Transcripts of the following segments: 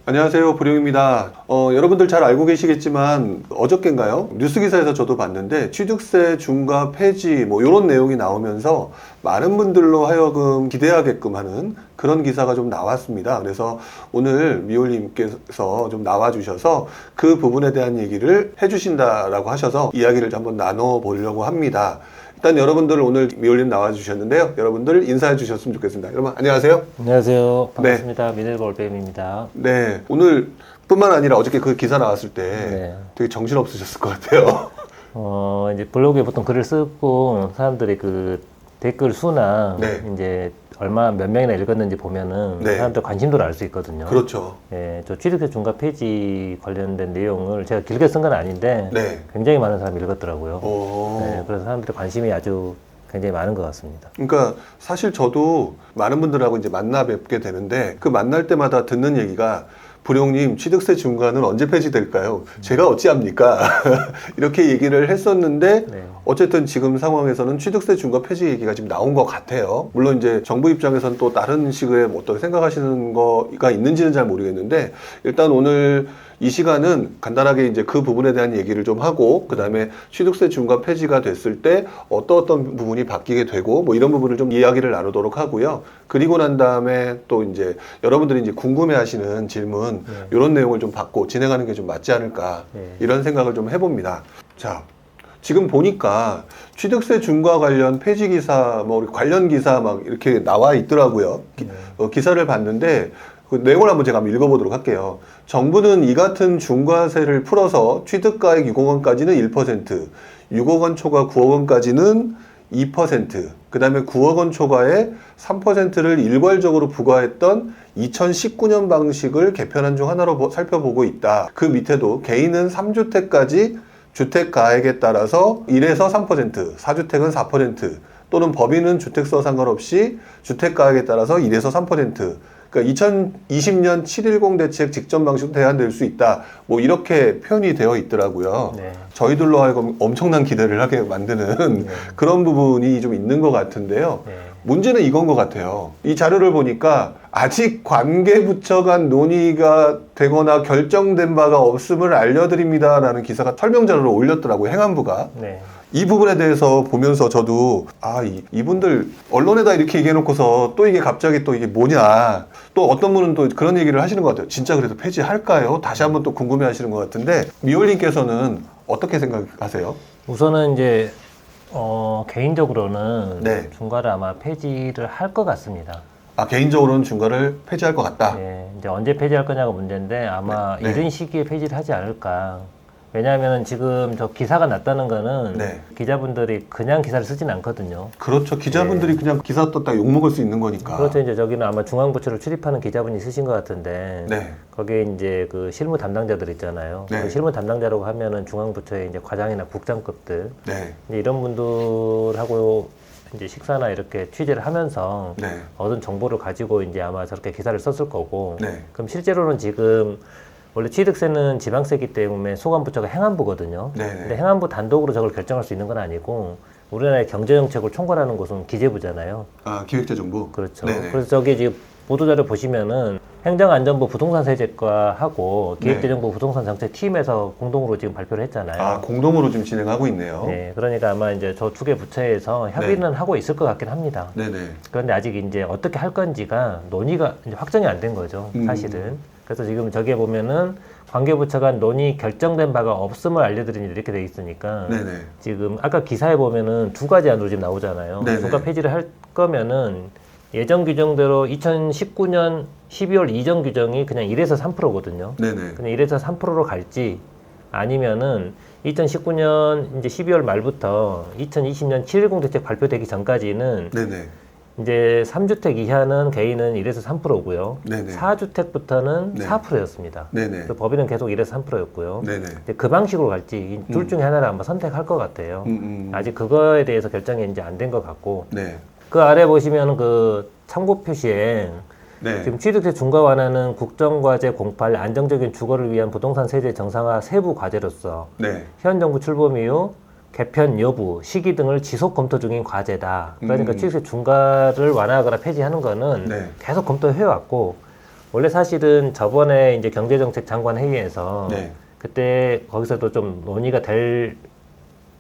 안녕하세요. 보령입니다. 여러분들 잘 알고 계시겠지만 어저께인가요? 뉴스 기사에서 저도 봤는데 취득세 중과 폐지 뭐 이런 내용이 나오면서 많은 분들로 하여금 기대하게끔 하는 그런 기사가 좀 나왔습니다. 그래서 오늘 미올님께서 좀 나와주셔서 그 부분에 대한 얘기를 해주신다라고 하셔서 이야기를 좀 한번 나눠보려고 합니다. 일단 여러분들 오늘 미올님 나와주셨는데요. 여러분들 인사해 주셨으면 좋겠습니다. 여러분 안녕하세요. 안녕하세요. 반갑습니다. 미네르바 올빼미입니다. 네, 오늘 뿐만 아니라 어저께 그 기사 나왔을 때 네. 되게 정신 없으셨을 것 같아요. 이제 블로그에 보통 글을 쓰고 사람들이 그 댓글 수나 네. 이제 몇 명이나 읽었는지 보면은 네. 사람들 관심도를 알 수 있거든요. 그렇죠. 예, 저 취득세 중과 폐지 관련된 내용을 제가 길게 쓴 건 아닌데 네. 굉장히 많은 사람이 읽었더라고요. 오. 네, 그래서 사람들의 관심이 아주 굉장히 많은 것 같습니다. 그러니까 사실 저도 많은 분들하고 이제 만나 뵙게 되는데 그 만날 때마다 듣는 얘기가 부령님 취득세 중과는 언제 폐지될까요? 제가 어찌합니까? 이렇게 얘기를 했었는데 네. 어쨌든 지금 상황에서는 취득세 중과 폐지 얘기가 지금 나온 것 같아요. 물론 이제 정부 입장에서는 또 다른 식의 어떤 생각하시는 거가 있는지는 잘 모르겠는데 일단 오늘 이 시간은 간단하게 이제 그 부분에 대한 얘기를 좀 하고 그 다음에 취득세 중과 폐지가 됐을 때 어떤 부분이 바뀌게 되고 뭐 이런 부분을 좀 이야기를 나누도록 하고요. 그리고 난 다음에 또 이제 여러분들이 이제 궁금해하시는 질문 이런 내용을 좀 받고 진행하는 게 좀 맞지 않을까 이런 생각을 좀 해봅니다. 자. 지금 보니까 취득세 중과 관련 폐지 기사, 뭐 관련 기사 막 이렇게 나와 있더라고요. 기사를 봤는데 그 내용을 한번 제가 한번 읽어보도록 할게요. 정부는 이 같은 중과세를 풀어서 취득가액 6억 원까지는 1%, 6억 원 초과 9억 원까지는 2%, 그 다음에 9억 원 초과에 3%를 일괄적으로 부과했던 2019년 방식을 개편한 중 하나로 살펴보고 있다. 그 밑에도 개인은 3주택까지 주택가액에 따라서 1에서 3%, 4주택은 4%, 또는 법인은 주택수와 상관없이 주택가액에 따라서 1에서 3%, 그러니까 2020년 710 대책 직전 방식도 대안될 수 있다. 뭐 이렇게 표현이 되어 있더라고요. 네. 저희들로 하여금 엄청난 기대를 하게 만드는 그런 부분이 좀 있는 것 같은데요. 네. 문제는 이건 것 같아요. 이 자료를 보니까 아직 관계부처 간 논의가 되거나 결정된 바가 없음을 알려드립니다라는 기사가 설명 자료를 올렸더라고요. 행안부가. 네. 이 부분에 대해서 보면서 저도 이분들 언론에다 이렇게 얘기해놓고서 또 이게 갑자기 또 이게 뭐냐, 또 어떤 분은 또 그런 얘기를 하시는 것 같아요. 진짜 그래도 폐지할까요? 다시 한번 또 궁금해 하시는 것 같은데 미올님께서는 어떻게 생각하세요? 우선은 이제 개인적으로는 네. 중과를 아마 폐지를 할 것 같습니다. 개인적으로는 중과를 폐지할 것 같다. 네, 이제 언제 폐지할 거냐가 문제인데 아마 네. 이른 시기에 폐지를 하지 않을까. 왜냐하면 지금 저 기사가 났다는 거는 기자분들이 그냥 기사를 쓰진 않거든요. 그렇죠. 기자분들이 그냥 기사 떴다 욕먹을 수 있는 거니까. 그렇죠. 이제 저기는 아마 중앙부처를 출입하는 기자분이 쓰신 것 같은데 거기에 이제 그 실무 담당자들 있잖아요. 그 실무 담당자라고 하면은 중앙부처의 이제 과장이나 국장급들 이제 이런 분들하고 이제 식사나 이렇게 취재를 하면서 얻은 정보를 가지고 이제 아마 저렇게 기사를 썼을 거고. 그럼 실제로는 지금 원래 취득세는 지방세이기 때문에 소관부처가 행안부거든요. 근데 행안부 단독으로 저걸 결정할 수 있는 건 아니고 우리나라의 경제정책을 총괄하는 곳은 기재부잖아요. 기획재정부. 그렇죠. 그래서 저기 지금 보도자료 보시면은 행정안전부 부동산세제과하고 기획재정부 부동산정책팀에서 공동으로 지금 발표를 했잖아요. 공동으로 지금 진행하고 있네요. 네, 그러니까 아마 이제 저 두 개 부처에서 협의는 하고 있을 것 같긴 합니다. 그런데 아직 이제 어떻게 할 건지가 논의가 이제 확정이 안 된 거죠, 사실은. 그래서 지금 저기에 보면은 관계부처 간 논의 결정된 바가 없음을 알려드리니 이렇게 돼 있으니까 지금 아까 기사에 보면은 두 가지 안으로 지금 나오잖아요. 중과 폐지를 할 거면은 예정 규정대로 2019년 12월 이전 규정이 그냥 1에서 3%거든요. 그냥 1에서 3%로 갈지 아니면은 2019년 이제 12월 말부터 2020년 710 대책 발표되기 전까지는 이제 3주택 이하는 개인은 1에서 3%고요. 4주택부터는 4%였습니다. 그래서 법인은 계속 1에서 3%였고요. 그 방식으로 갈지 둘 중에 하나를 아마 선택할 것 같아요. 아직 그거에 대해서 결정이 이제 안 된 것 같고. 그 아래 보시면 그 참고 표시에 지금 취득세 중과 완화는 국정과제 08 안정적인 주거를 위한 부동산 세제 정상화 세부 과제로서 현 정부 출범 이후 개편 여부, 시기 등을 지속 검토 중인 과제다. 그러니까 취득세 중과를 완화하거나 폐지하는 거는 계속 검토해왔고 원래 사실은 저번에 이제 경제정책 장관 회의에서 네. 그때 거기서도 좀 논의가 될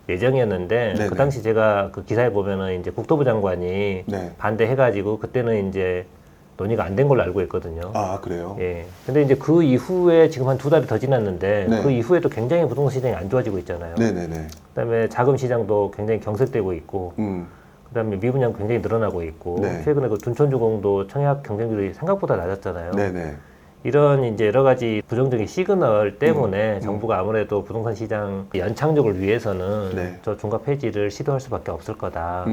예정이었는데 네네. 그 당시 제가 그 기사에 보면은 이제 국토부 장관이 네. 반대해가지고 그때는 이제 논의가 안 된 걸로 알고 있거든요. 아, 그래요? 예. 근데 이제 그 이후에 지금 한 2달이 더 지났는데 네. 그 이후에도 굉장히 부동산 시장이 안 좋아지고 있잖아요. 네네네. 그다음에 자금 시장도 굉장히 경색되고 있고 그다음에 미분양 굉장히 늘어나고 있고 네. 최근에 그 둔촌주공도 청약 경쟁률이 생각보다 낮았잖아요. 네네. 이런 이제 여러 가지 부정적인 시그널 때문에 정부가 아무래도 부동산 시장 연착륙을 위해서는 네. 저 중과 폐지를 시도할 수밖에 없을 거다.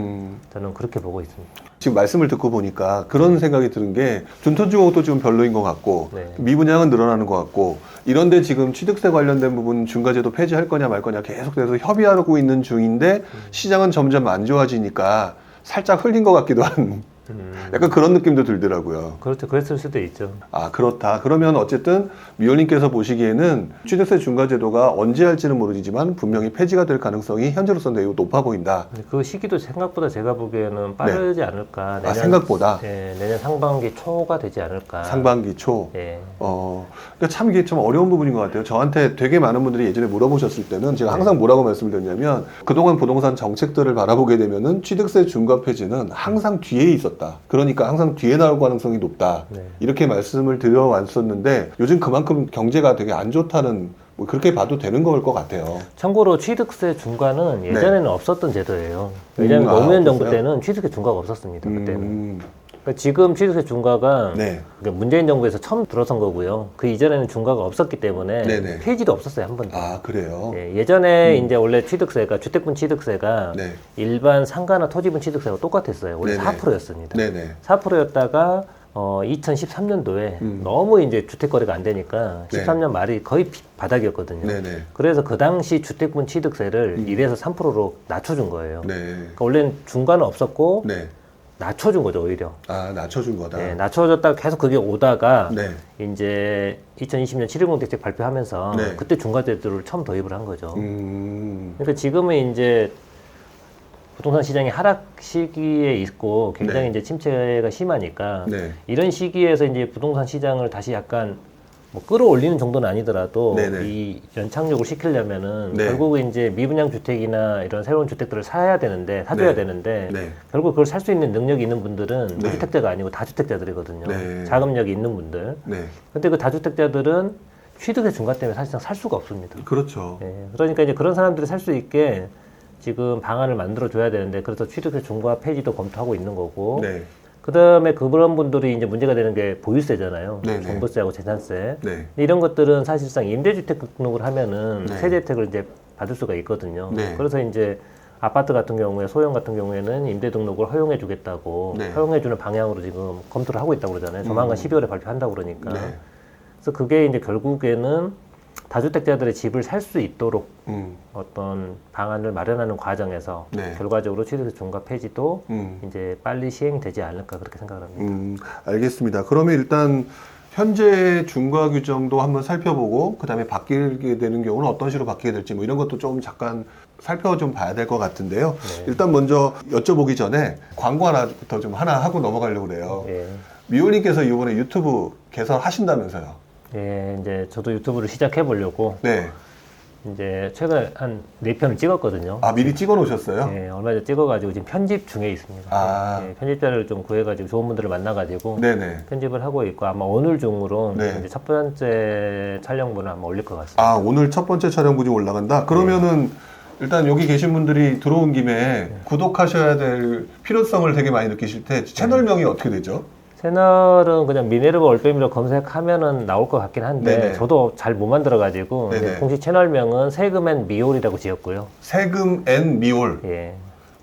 저는 그렇게 보고 있습니다. 지금 말씀을 듣고 보니까 그런 생각이 드는 게 둔촌주공도 지금 별로인 것 같고 네. 미분양은 늘어나는 것 같고 이런데 지금 취득세 관련된 부분 중과제도 폐지할 거냐 말 거냐 계속해서 협의하고 있는 중인데 시장은 점점 안 좋아지니까 살짝 흘린 것 같기도 한 약간 그런 느낌도 들더라고요. 그렇죠. 그랬을 수도 있죠. 아, 그렇다. 그러면 어쨌든 미호님께서 보시기에는 취득세 중과제도가 언제 할지는 모르지만 분명히 폐지가 될 가능성이 현재로서는 매우 높아 보인다. 근데 그 시기도 생각보다 제가 보기에는 빠르지 않을까. 아, 생각보다? 네, 내년 상반기 초가 되지 않을까. 상반기 초. 예. 그러니까 참 이게 좀 어려운 부분인 것 같아요. 저한테 되게 많은 분들이 예전에 물어보셨을 때는 제가 항상 뭐라고 말씀을 드렸냐면 그동안 부동산 정책들을 바라보게 되면은 취득세 중과 폐지는 항상 뒤에 있었다. 그러니까 항상 뒤에 나올 가능성이 높다. 네. 이렇게 말씀을 드려왔었는데 요즘 그만큼 경제가 되게 안 좋다는 뭐 그렇게 봐도 되는 걸 것 같아요. 참고로 취득세 중과는 예전에는 없었던 제도예요. 왜냐하면 아, 노무현 정부 없었어요? 때는 취득세 중과가 없었습니다. 그때는. 그러니까 지금 취득세 중과가 네. 그러니까 문재인 정부에서 처음 들어선 거고요. 그 이전에는 중과가 없었기 때문에 네네. 폐지도 없었어요, 한 번도. 아, 그래요? 예전에 이제 원래 취득세가 주택분 취득세가 네. 일반 상가나 토지분 취득세가 똑같았어요. 원래 네네. 4%였습니다. 네네. 4%였다가 2013년도에 너무 이제 주택거래가 안 되니까 네. 13년 말이 거의 바닥이었거든요. 네네. 그래서 그 당시 주택분 취득세를 1에서 3%로 낮춰준 거예요. 네. 그러니까 원래는 중과는 없었고 네. 낮춰준 거죠, 오히려. 아, 낮춰준 거다. 네, 낮춰졌다가 계속 그게 오다가 네. 이제 2020년 7.10 대책 발표하면서 네. 그때 중과제도를 처음 도입을 한 거죠. 음. 그러니까 지금은 이제 부동산 시장이 하락 시기에 있고 굉장히 네. 이제 침체가 심하니까 네. 이런 시기에서 이제 부동산 시장을 다시 약간 뭐 끌어올리는 정도는 아니더라도 네네. 이 연착륙을 시키려면은 네. 결국 이제 미분양 주택이나 이런 새로운 주택들을 사줘야 네. 되는데 네. 결국 그걸 살 수 있는 능력이 있는 분들은 네. 무주택자가 아니고 다주택자들이거든요. 네. 자금력이 있는 분들. 네. 근데 그 다주택자들은 취득세 중과 때문에 사실상 살 수가 없습니다. 그렇죠. 예, 그러니까 이제 그런 사람들이 살 수 있게 지금 방안을 만들어 줘야 되는데 그래서 취득세 중과 폐지도 검토하고 있는 거고 네. 그다음에 그런 분들이 이제 문제가 되는 게 보유세잖아요. 네네. 종부세하고 재산세. 네. 이런 것들은 사실상 임대주택 등록을 하면은 네. 세제 혜택을 이제 받을 수가 있거든요. 네. 그래서 이제 아파트 같은 경우에 소형 같은 경우에는 임대 등록을 허용해 주겠다고 네. 허용해 주는 방향으로 지금 검토를 하고 있다고 그러잖아요. 조만간 12월에 발표한다고 그러니까. 네. 그래서 그게 이제 결국에는 다주택자들의 집을 살 수 있도록 어떤 방안을 마련하는 과정에서 네. 결과적으로 취득세 중과 폐지도 음. 이제 빨리 시행되지 않을까 그렇게 생각을 합니다. 알겠습니다. 그러면 일단 현재 중과 규정도 한번 살펴보고 그다음에 바뀌게 되는 경우는 어떤 식으로 바뀌게 될지 뭐 이런 것도 좀 잠깐 살펴 좀 봐야 될 것 같은데요. 네. 일단 먼저 여쭤보기 전에 광고 하나부터 좀 하나 하고 넘어가려고 그래요. 예. 미호님께서 이번에 유튜브 개설하신다면서요? 예, 이제 저도 유튜브를 시작해 보려고 네. 이제 최근에 한 4편을 찍었거든요. 아, 미리 찍어 놓으셨어요? 예, 얼마 전에 찍어가지고 지금 편집 중에 있습니다. 아. 예, 편집자를 좀 구해가지고 좋은 분들을 만나가지고 네네. 편집을 하고 있고 아마 오늘 중으로 네. 이제 첫 번째 촬영분을 아마 올릴 것 같습니다. 아, 오늘 첫 번째 촬영분이 올라간다? 그러면은 일단 여기 계신 분들이 들어온 김에 구독하셔야 될 필요성을 되게 많이 느끼실 때 채널명이 어떻게 되죠? 채널은 그냥 미네르바 올빼미로 검색하면은 나올 것 같긴 한데 네네. 저도 잘 못 만들어가지고 네네. 이제 공식 채널명은 세금앤 미올이라고 지었고요. 세금 앤 미올. 예.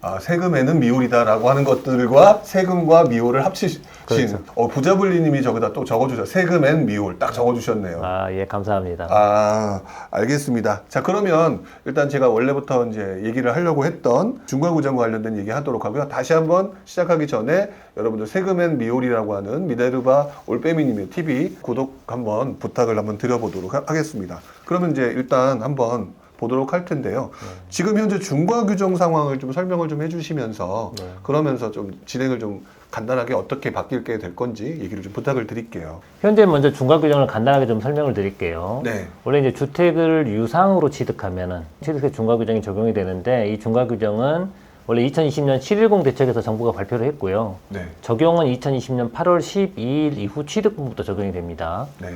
아, 세금에는 미올이다라고 하는 것들과 세금과 미올을 합치신 그렇죠. 부자블리님이 저기다 또 적어주셨어요. 세금 앤 미올 딱 적어주셨네요. 아, 예, 감사합니다. 아, 알겠습니다. 자, 그러면 일단 제가 원래부터 이제 얘기를 하려고 했던 중과구정과 관련된 얘기 하도록 하고요. 다시 한번 시작하기 전에 여러분들 세금앤 미올이라고 하는 미네르바 올빼미님의 TV 구독 한번 부탁을 한번 드려보도록 하겠습니다. 그러면 이제 일단 한번 보도록 할 텐데요. 지금 현재 중과 규정 상황을 좀 설명을 좀 해주시면서 그러면서 좀 진행을 좀 간단하게 어떻게 바뀔게 될 건지 얘기를 좀 부탁을 드릴게요. 현재 먼저 중과 규정을 간단하게 좀 설명을 드릴게요. 네. 원래 이제 주택을 유상으로 취득하면은 취득세 중과 규정이 적용이 되는데 이 중과 규정은 원래 2020년 710 대책에서 정부가 발표를 했고요. 네. 적용은 2020년 8월 12일 이후 취득분부터 적용이 됩니다. 네.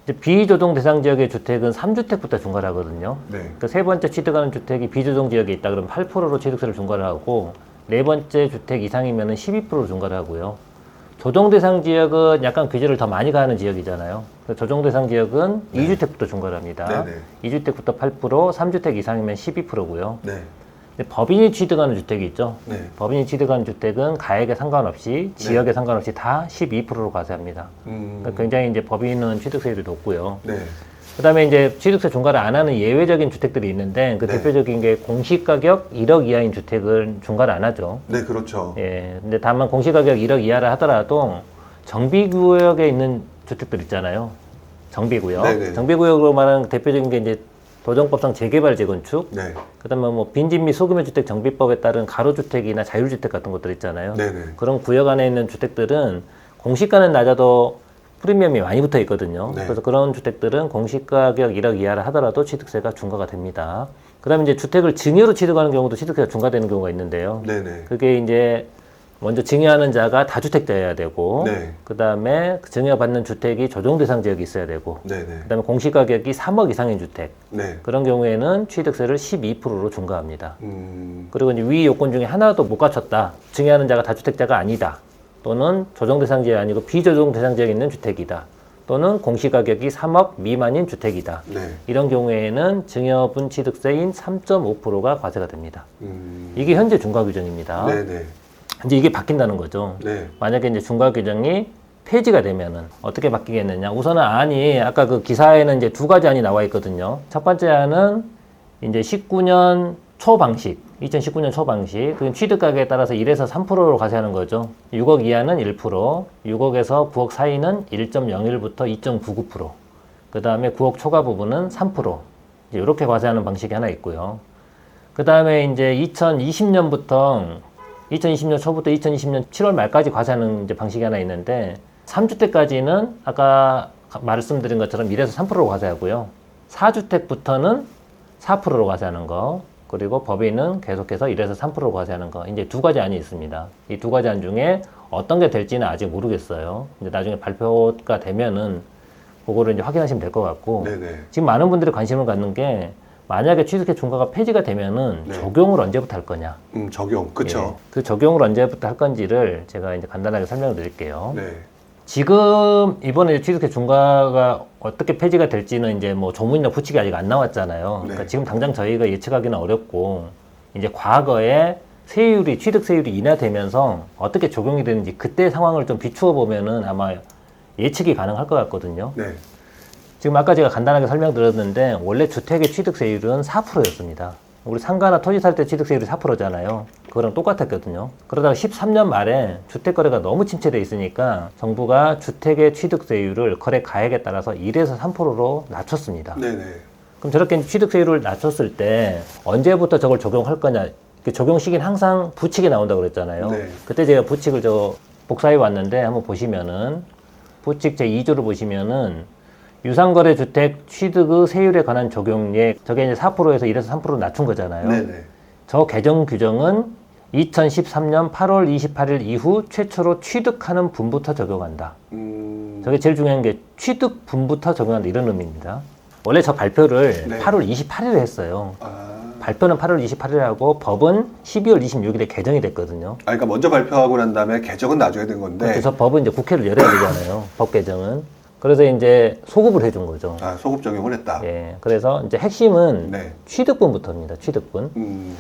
이제 비조정 대상 지역의 주택은 3주택부터 중과를 하거든요. 네. 그러니까 세 번째 취득하는 주택이 비조정 지역에 있다 그러면 8%로 취득세를 중과를 하고 네 번째 주택 이상이면은 12%로 중과를 하고요. 조정 대상 지역은 약간 규제를 더 많이 가하는 지역이잖아요. 그래서 조정 대상 지역은 2주택부터 중과를 합니다. 2주택부터 8%, 3주택 이상이면 12%고요. 네. 법인이 취득하는 주택이 있죠. 네. 법인이 취득하는 주택은 가액에 상관없이 지역에 상관없이 다 12%로 과세합니다. 그러니까 굉장히 이제 법인은 취득세율이 높고요. 네. 그다음에 이제 취득세 중과를 안 하는 예외적인 주택들이 있는데 그 네. 대표적인 게 공시가격 1억 이하인 주택을 중과를 안 하죠. 네, 그렇죠. 예. 근데 다만 공시가격 1억 이하를 하더라도 정비구역에 있는 주택들 있잖아요. 정비구역. 네네. 정비구역으로 말하는 대표적인 게 이제 도정법상 재개발 재건축. 네. 그다음에 뭐 빈집 및 소규모 주택 정비법에 따른 가로주택이나 자율주택 같은 것들 있잖아요. 네네. 그런 구역 안에 있는 주택들은 공시가는 낮아도 프리미엄이 많이 붙어 있거든요. 네. 그래서 그런 주택들은 공시가격 1억 이하를 하더라도 취득세가 중과가 됩니다. 그다음에 이제 주택을 증여로 취득하는 경우도 취득세가 중과되는 경우가 있는데요. 네네. 그게 이제 먼저 증여하는 자가 다주택자여야 되고, 네. 그다음에 증여받는 주택이 조정 대상 지역이 있어야 되고, 네네. 그다음에 공시가격이 3억 이상인 주택. 네. 그런 경우에는 취득세를 12%로 중과합니다. 그리고 이제 위 요건 중에 하나도 못 갖췄다. 증여하는 자가 다주택자가 아니다. 또는 조정 대상 지역이 아니고 비조정 대상 지역에 있는 주택이다. 또는 공시가격이 3억 미만인 주택이다. 네. 이런 경우에는 증여분 취득세인 3.5%가 과세가 됩니다. 이게 현재 중과 규정입니다. 네네. 이제 이게 바뀐다는 거죠. 네. 만약에 이제 중과 규정이 폐지가 되면은 어떻게 바뀌겠느냐? 우선은 안이 아까 그 기사에는 이제 두 가지 안이 나와 있거든요. 첫 번째 안은 이제 19년 초 방식, 2019년 초 방식, 그 취득가격에 따라서 1에서 3%로 과세하는 거죠. 6억 이하는 1%, 6억에서 9억 사이는 1.01부터 2.99%, 그 다음에 9억 초과 부분은 3%. 이제 이렇게 과세하는 방식이 하나 있고요. 그 다음에 이제 2020년 초부터 2020년 7월 말까지 과세하는 이제 방식이 하나 있는데 3주택까지는 아까 말씀드린 것처럼 1에서 3%로 과세하고요. 4주택부터는 4%로 과세하는 거, 그리고 법인은 계속해서 1에서 3%로 과세하는 거. 이제 두 가지 안이 있습니다. 이 두 가지 안 중에 어떤 게 될지는 아직 모르겠어요. 이제 나중에 발표가 되면은 그거를 이제 확인하시면 될 것 같고, 네네. 지금 많은 분들이 관심을 갖는 게 만약에 취득세 중과가 폐지가 되면은 네. 적용을 언제부터 할 거냐? 적용. 그쵸. 예, 그 적용을 언제부터 할 건지를 제가 이제 간단하게 설명을 드릴게요. 네. 지금 이번에 취득세 중과가 어떻게 폐지가 될지는 이제 뭐 조문이나 부칙이 아직 안 나왔잖아요. 네. 그러니까 지금 당장 저희가 예측하기는 어렵고 이제 과거에 세율이 취득세율이 인하되면서 어떻게 적용이 되는지 그때 상황을 좀 비추어 보면은 아마 예측이 가능할 것 같거든요. 네. 지금 아까 제가 간단하게 설명드렸는데 원래 주택의 취득세율은 4%였습니다. 우리 상가나 토지 살 때 취득세율이 4%잖아요. 그거랑 똑같았거든요. 그러다가 13년 말에 주택 거래가 너무 침체돼 있으니까 정부가 주택의 취득세율을 거래 가액에 따라서 1에서 3%로 낮췄습니다. 네네. 그럼 저렇게 취득세율을 낮췄을 때 언제부터 저걸 적용할 거냐? 적용 시기는 항상 부칙이 나온다고 그랬잖아요. 네. 그때 제가 부칙을 복사해 왔는데 한번 보시면은 부칙 제2조를 보시면은 유상거래 주택 취득의 세율에 관한 적용액, 저게 이제 4%에서 1에서 3%로 낮춘 거잖아요. 네네. 저 개정 규정은 2013년 8월 28일 이후 최초로 취득하는 분부터 적용한다. 저게 제일 중요한 게 취득 분부터 적용한다 이런 의미입니다. 원래 저 발표를 네. 8월 28일에 했어요. 아, 발표는 8월 28일에 하고 법은 12월 26일에 개정이 됐거든요. 그러니까 먼저 발표하고 난 다음에 개정은 나중에 된 건데. 그래서 법은 이제 국회를 열어야 되잖아요. 법 개정은. 그래서 이제 소급을 해준 거죠. 아, 소급 적용을 했다. 예. 그래서 이제 핵심은 네. 취득분부터입니다. 취득분.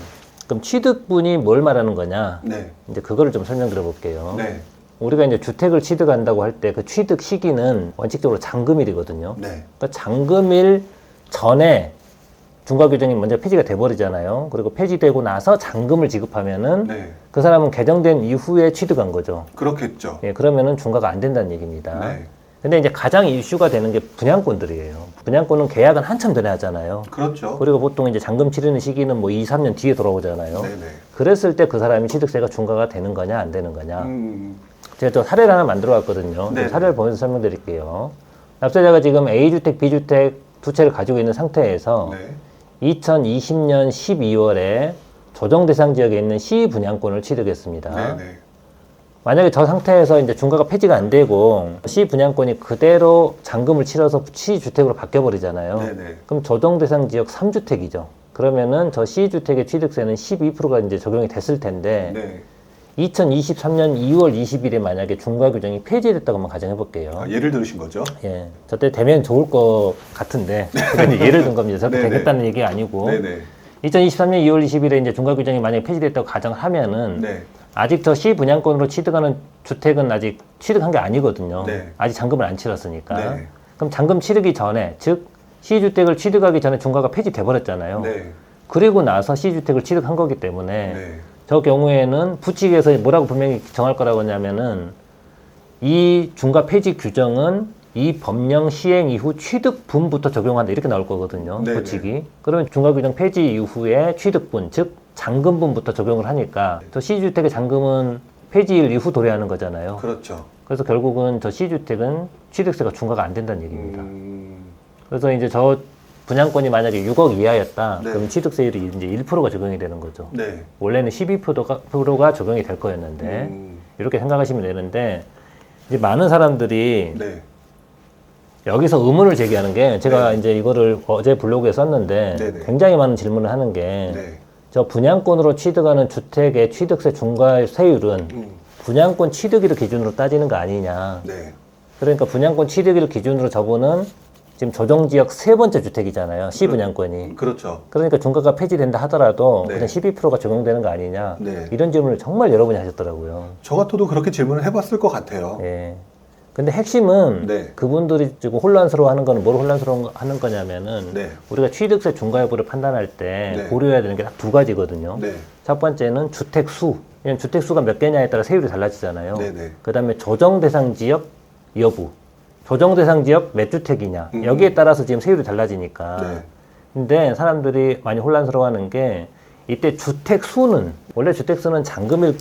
그럼 취득분이 뭘 말하는 거냐? 네. 이제 그거를 좀 설명드려 볼게요. 네. 우리가 이제 주택을 취득한다고 할 때 그 취득 시기는 원칙적으로 잔금일이거든요. 네. 그러니까 잔금일 전에 중과 규정이 먼저 폐지가 돼버리잖아요. 그리고 폐지되고 나서 잔금을 지급하면은 네. 그 사람은 개정된 이후에 취득한 거죠. 그렇겠죠. 예, 그러면은 중과가 안 된다는 얘기입니다. 네. 근데 이제 가장 이슈가 되는 게 분양권들이에요. 분양권은 계약은 한참 전에 하잖아요. 그렇죠. 그리고 보통 이제 잔금 치르는 시기는 뭐 2, 3년 뒤에 돌아오잖아요. 네네. 그랬을 때 그 사람이 취득세가 중과가 되는 거냐, 안 되는 거냐. 제가 또 사례를 하나 만들어 왔거든요. 네네. 사례를 보면서 설명드릴게요. 납세자가 지금 A주택, B주택 두 채를 가지고 있는 상태에서 네. 2020년 12월에 조정 대상 지역에 있는 C 분양권을 취득했습니다. 네네. 만약에 저 상태에서 이제 중과가 폐지가 안 되고 C 분양권이 그대로 잔금을 치러서 C 주택으로 바뀌어 버리잖아요. 네네. 그럼 조정 대상 지역 3주택이죠. 그러면은 저 C 주택의 취득세는 12%가 이제 적용이 됐을 텐데 네. 2023년 2월 20일에 만약에 중과 규정이 폐지됐다고 한번 가정해 볼게요. 아, 예를 들으신 거죠? 예, 저때 되면 좋을 것 같은데 그건 이제 예를 든 겁니다. 저때 네네. 되겠다는 얘기가 아니고 네네. 2023년 2월 20일에 이제 중과 규정이 만약에 폐지됐다고 가정하면은 네. 아직 저 C 분양권으로 취득하는 주택은 아직 취득한 게 아니거든요. 네. 아직 잔금을 안 치렀으니까. 네. 그럼 잔금 치르기 전에, 즉 C 주택을 취득하기 전에 중과가 폐지돼 버렸잖아요. 네. 그리고 나서 C 주택을 취득한 거기 때문에 네. 저 경우에는 부칙에서 뭐라고 분명히 정할 거라고 하냐면은 이 중과 폐지 규정은 이 법령 시행 이후 취득분부터 적용한다 이렇게 나올 거거든요. 네네. 부칙이. 그러면 중과 규정 폐지 이후에 취득분, 즉 잔금분부터 적용을 하니까 저 C주택의 잔금은 폐지일 이후 도래하는 거잖아요. 그렇죠. 그래서 결국은 저 C주택은 취득세가 중과가 안 된다는 얘기입니다. 그래서 이제 저 분양권이 만약에 6억 이하였다. 네. 그럼 취득세율이 이제 1%가 적용이 되는 거죠. 네. 원래는 12%가 적용이 될 거였는데 이렇게 생각하시면 되는데 이제 많은 사람들이 네. 여기서 의문을 제기하는 게 제가 네. 이제 이거를 어제 블로그에 썼는데 네네. 굉장히 많은 질문을 하는 게 네. 저 분양권으로 취득하는 주택의 취득세 중과세율은 분양권 취득일을 기준으로 따지는 거 아니냐. 네. 그러니까 분양권 취득일을 기준으로 저분은 지금 조정지역 세 번째 주택이잖아요. C 분양권이. 그렇죠. 그러니까 중과가 폐지된다 하더라도 네. 그냥 12%가 적용되는 거 아니냐. 네. 이런 질문을 정말 여러분이 하셨더라고요. 저 같아도 그렇게 질문을 해봤을 것 같아요. 예. 근데 핵심은 네. 그분들이 지금 혼란스러워 하는 거는 뭘 혼란스러워 하는 거냐면은 네. 우리가 취득세 중과 여부를 판단할 때 네. 고려해야 되는 게 딱 두 가지거든요. 네. 첫 번째는 주택 수. 왜냐면 주택 수가 몇 개냐에 따라 세율이 달라지잖아요. 네네. 그 다음에 조정 대상 지역 여부. 조정 대상 지역 몇 주택이냐. 여기에 따라서 지금 세율이 달라지니까. 네. 근데 사람들이 많이 혼란스러워 하는 게 이때 주택 수는 원래 주택 수는 잔금일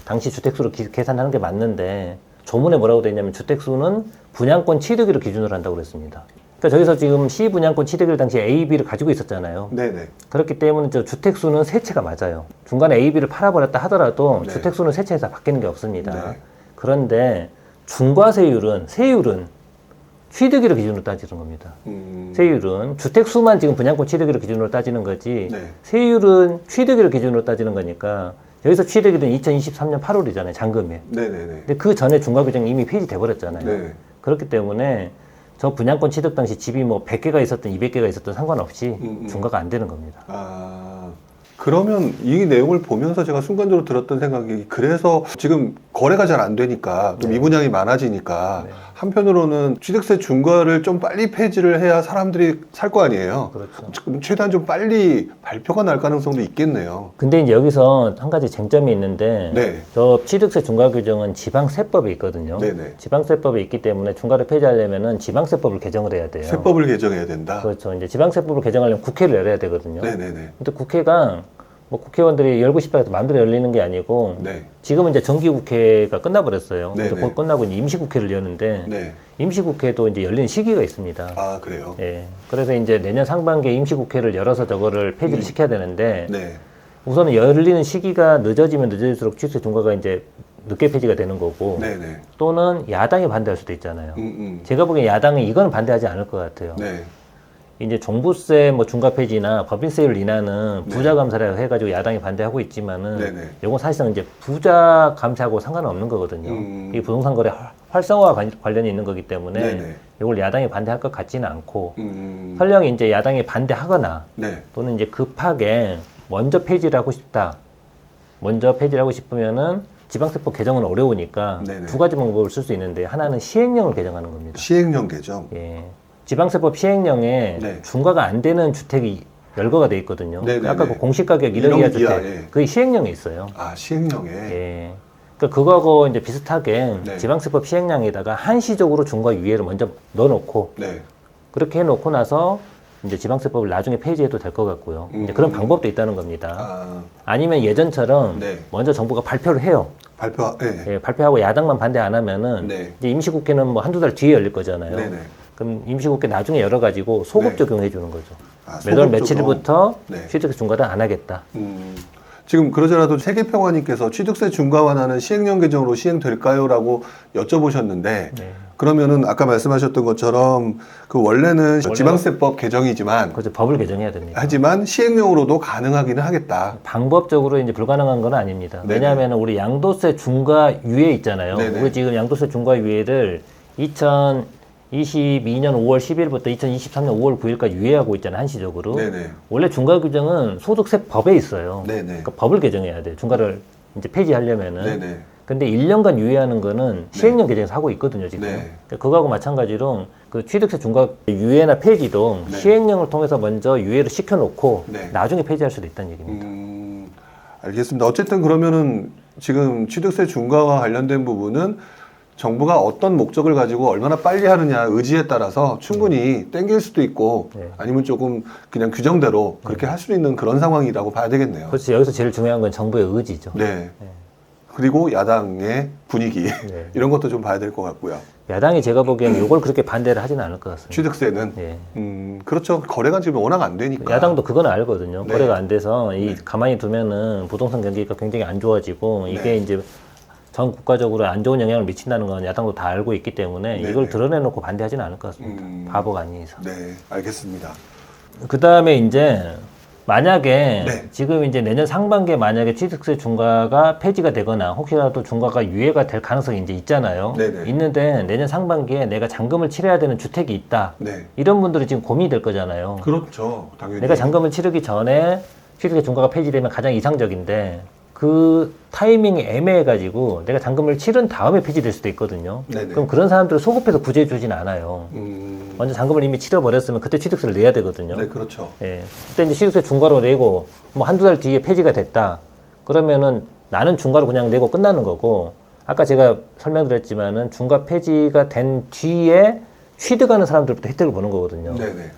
당시 주택 수로 계산하는 게 맞는데 조문에 뭐라고 돼 있냐면 주택 수는 분양권 취득일을 기준으로 한다고 그랬습니다. 그러니까 저기서 지금 C 분양권 취득일 당시에 A, B를 가지고 있었잖아요. 네네. 그렇기 때문에 저 주택 수는 세 채가 맞아요. 중간에 A, B를 팔아버렸다 하더라도 네. 주택 수는 세 채에서 바뀌는 게 없습니다. 네. 그런데 중과세율은 세율은 취득일을 기준으로 따지는 겁니다. 세율은 주택 수만 지금 분양권 취득일을 기준으로 따지는 거지 네. 세율은 취득일을 기준으로 따지는 거니까 여기서 취득일은 2023년 8월이잖아요. 잔금일. 네네네. 근데 그 전에 중과 규정이 이미 폐지돼 버렸잖아요. 네. 그렇기 때문에 저 분양권 취득 당시 집이 뭐 100개가 있었든 200개가 있었든 상관없이 중과가 안 되는 겁니다. 아, 그러면 이 내용을 보면서 제가 순간적으로 들었던 생각이 그래서 지금 거래가 잘 안 되니까 또 네. 미분양이 많아지니까 네. 한편으로는 취득세 중과를 좀 빨리 폐지를 해야 사람들이 살 거 아니에요. 그렇죠. 최대한 좀 빨리 발표가 날 가능성도 있겠네요. 근데 이제 여기서 한 가지 쟁점이 있는데 네. 저 취득세 중과 규정은 지방세법에 있거든요. 네네. 지방세법에 있기 때문에 중과를 폐지하려면은 지방세법을 개정을 해야 돼요. 세법을 개정해야 된다. 그렇죠. 이제 지방세법을 개정하려면 국회를 열어야 되거든요. 네네네. 근데 국회가 뭐 국회의원들이 열고 싶다 해서 마음대로 열리는 게 아니고 네. 지금은 이제 정기국회가 끝나버렸어요. 근데 네네. 곧 끝나고 이제 임시국회를 여는데 네. 임시국회도 이제 열리는 시기가 있습니다. 아, 그래요? 예. 그래서 이제 내년 상반기에 임시국회를 열어서 저거를 폐지를 시켜야 되는데 네. 우선은 열리는 시기가 늦어지면 늦어질수록 취득세 중과가 이제 늦게 폐지가 되는 거고 네네. 또는 야당이 반대할 수도 있잖아요. 제가 보기엔 야당이 이건 반대하지 않을 것 같아요. 네. 이제 종부세 뭐 중과 폐지나 법인세율 인하는 네. 부자 감사를 해가지고 야당이 반대하고 있지만은 네네. 이건 사실상 이제 부자 감사하고 상관은 없는 거거든요. 이 부동산 거래 활성화 관련이 있는 거기 때문에 네네. 이걸 야당이 반대할 것 같지는 않고 음. 설령 이제 야당이 반대하거나 네. 또는 이제 급하게 먼저 폐지를 하고 싶다. 먼저 폐지를 하고 싶으면은 지방세법 개정은 어려우니까 네네. 두 가지 방법을 쓸 수 있는데 하나는 시행령을 개정하는 겁니다. 시행령 개정. 예. 지방세법 시행령에 네. 중과가 안 되는 주택이 열거가 돼 있거든요. 네네네. 아까 그 공시가격 1억 이하 1억 이하, 주택 예. 그게 시행령에 있어요. 아, 시행령에. 예. 그러니까 그거하고 이제 비슷하게 네. 지방세법 시행령에다가 한시적으로 중과 유예를 먼저 넣어놓고 네. 그렇게 해놓고 나서 이제 지방세법을 나중에 폐지해도 될 것 같고요. 이제 그런 방법도 있다는 겁니다. 아니면 예전처럼 네. 먼저 정부가 발표를 해요. 네. 예, 발표하고 야당만 반대 안 하면은 네. 이제 임시국회는 뭐 한두 달 뒤에 열릴 거잖아요. 네네. 그럼 임시국회 나중에 열어가지고 소급 네. 적용해 주는 거죠. 소급 매달 적용. 며칠부터 네. 취득세 중과를 안 하겠다. 지금 그러더라도 세계평화님께서 취득세 중과 완화는 시행령 개정으로 시행될까요? 라고 여쭤보셨는데 네. 그러면은 아까 말씀하셨던 것처럼 그 원래는 지방세법 개정이지만 그렇죠. 법을 개정해야 됩니다. 하지만 시행령으로도 가능하기는 하겠다. 방법적으로 이제 불가능한 건 아닙니다. 네네. 왜냐하면 우리 양도세 중과 유예 있잖아요. 네네. 우리 지금 양도세 중과 유예를 2022년 5월 10일부터 2023년 5월 9일까지 유예하고 있잖아요. 한시적으로. 네네. 원래 중과 규정은 소득세법에 있어요. 네네. 그러니까 법을 개정해야 돼요. 중과를 이제 폐지하려면은. 네네. 근데 1년간 유예하는 거는 시행령 개정에서 하고 있거든요, 지금. 네. 그러니까 그거하고 마찬가지로 그 취득세 중과 유예나 폐지도 네. 시행령을 통해서 먼저 유예를 시켜놓고 네. 나중에 폐지할 수도 있다는 얘기입니다. 알겠습니다. 어쨌든 그러면은 지금 취득세 중과와 관련된 부분은 정부가 어떤 목적을 가지고 얼마나 빨리 하느냐 의지에 따라서 충분히 땡길 수도 있고 네. 아니면 조금 그냥 규정대로 그렇게 할 수 있는 그런 상황이라고 봐야 되겠네요. 그렇지. 여기서 제일 중요한 건 정부의 의지죠. 네. 그리고 야당의 분위기 네. 이런 것도 좀 봐야 될 것 같고요. 야당이 제가 보기에는 이걸 그렇게 반대를 하지는 않을 것 같습니다. 취득세는 예. 그렇죠. 거래가 지금 워낙 안 되니까. 야당도 그건 알거든요. 네. 거래가 안 돼서 이 네. 가만히 두면은 부동산 경기가 굉장히 안 좋아지고 이게 네. 이제 전 국가적으로 안 좋은 영향을 미친다는 건 야당도 다 알고 있기 때문에 네. 이걸 드러내놓고 반대하지는 않을 것 같습니다. 바보가 아닌 이상. 네, 알겠습니다. 그 다음에 이제 만약에 네. 지금 이제 내년 상반기에 만약에 취득세 중과가 폐지가 되거나 혹시라도 중과가 유예가 될 가능성이 이제 있잖아요. 네네. 있는데 내년 상반기에 내가 잔금을 치러야 되는 주택이 있다. 네. 이런 분들이 지금 고민이 될 거잖아요. 그렇죠. 당연히. 내가 잔금을 치르기 전에 취득세 중과가 폐지되면 가장 이상적인데 그 타이밍이 애매해가지고 내가 잔금을 치른 다음에 폐지될 수도 있거든요. 네네. 그럼 그런 사람들을 소급해서 구제해 주진 않아요. 먼저 잔금을 이미 치러버렸으면 그때 취득세를 내야 되거든요. 네, 그렇죠. 예. 그때 이제 취득세 중과로 내고 뭐 한두 달 뒤에 폐지가 됐다. 그러면은 나는 중과로 그냥 내고 끝나는 거고 아까 제가 설명드렸지만은 중과 폐지가 된 뒤에 취득하는 사람들부터 혜택을 보는 거거든요. 네네. 그러니까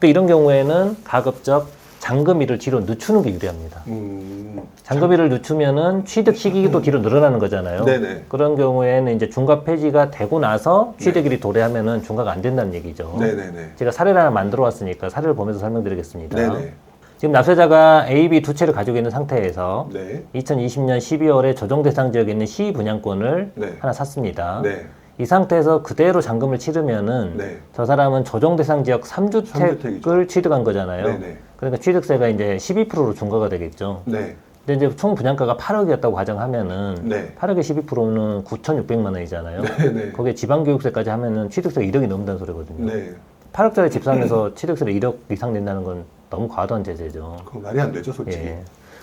이런 경우에는 가급적 잔금일을 뒤로 늦추는 게 유리합니다. 잔금일을 늦추면은 취득 시기도 뒤로 늘어나는 거잖아요. 네네. 그런 경우에는 이제 중과 폐지가 되고 나서 취득일이 도래하면은 중과가 안 된다는 얘기죠. 네네네. 제가 사례를 하나 만들어 왔으니까 사례를 보면서 설명드리겠습니다. 네네. 지금 납세자가 A, B 두 채를 가지고 있는 상태에서 네. 2020년 12월에 조정 대상 지역에 있는 C 분양권을 네. 하나 샀습니다. 네. 이 상태에서 그대로 잔금을 치르면은 네. 저 사람은 조정 대상 지역 3주택을 삼주택이죠. 취득한 거잖아요. 네네. 그러니까 취득세가 이제 12%로 중과가 되겠죠. 네. 근데 이제 총 분양가가 8억이었다고 가정하면은 네. 8억의 12%는 9,600만 원이잖아요. 네네. 거기에 지방교육세까지 하면은 취득세가 1억이 넘는다는 소리거든요. 네. 8억짜리 집 사면서 취득세를 1억 이상 낸다는 건 너무 과도한 제재죠. 그건 말이 안 되죠, 솔직히. 예.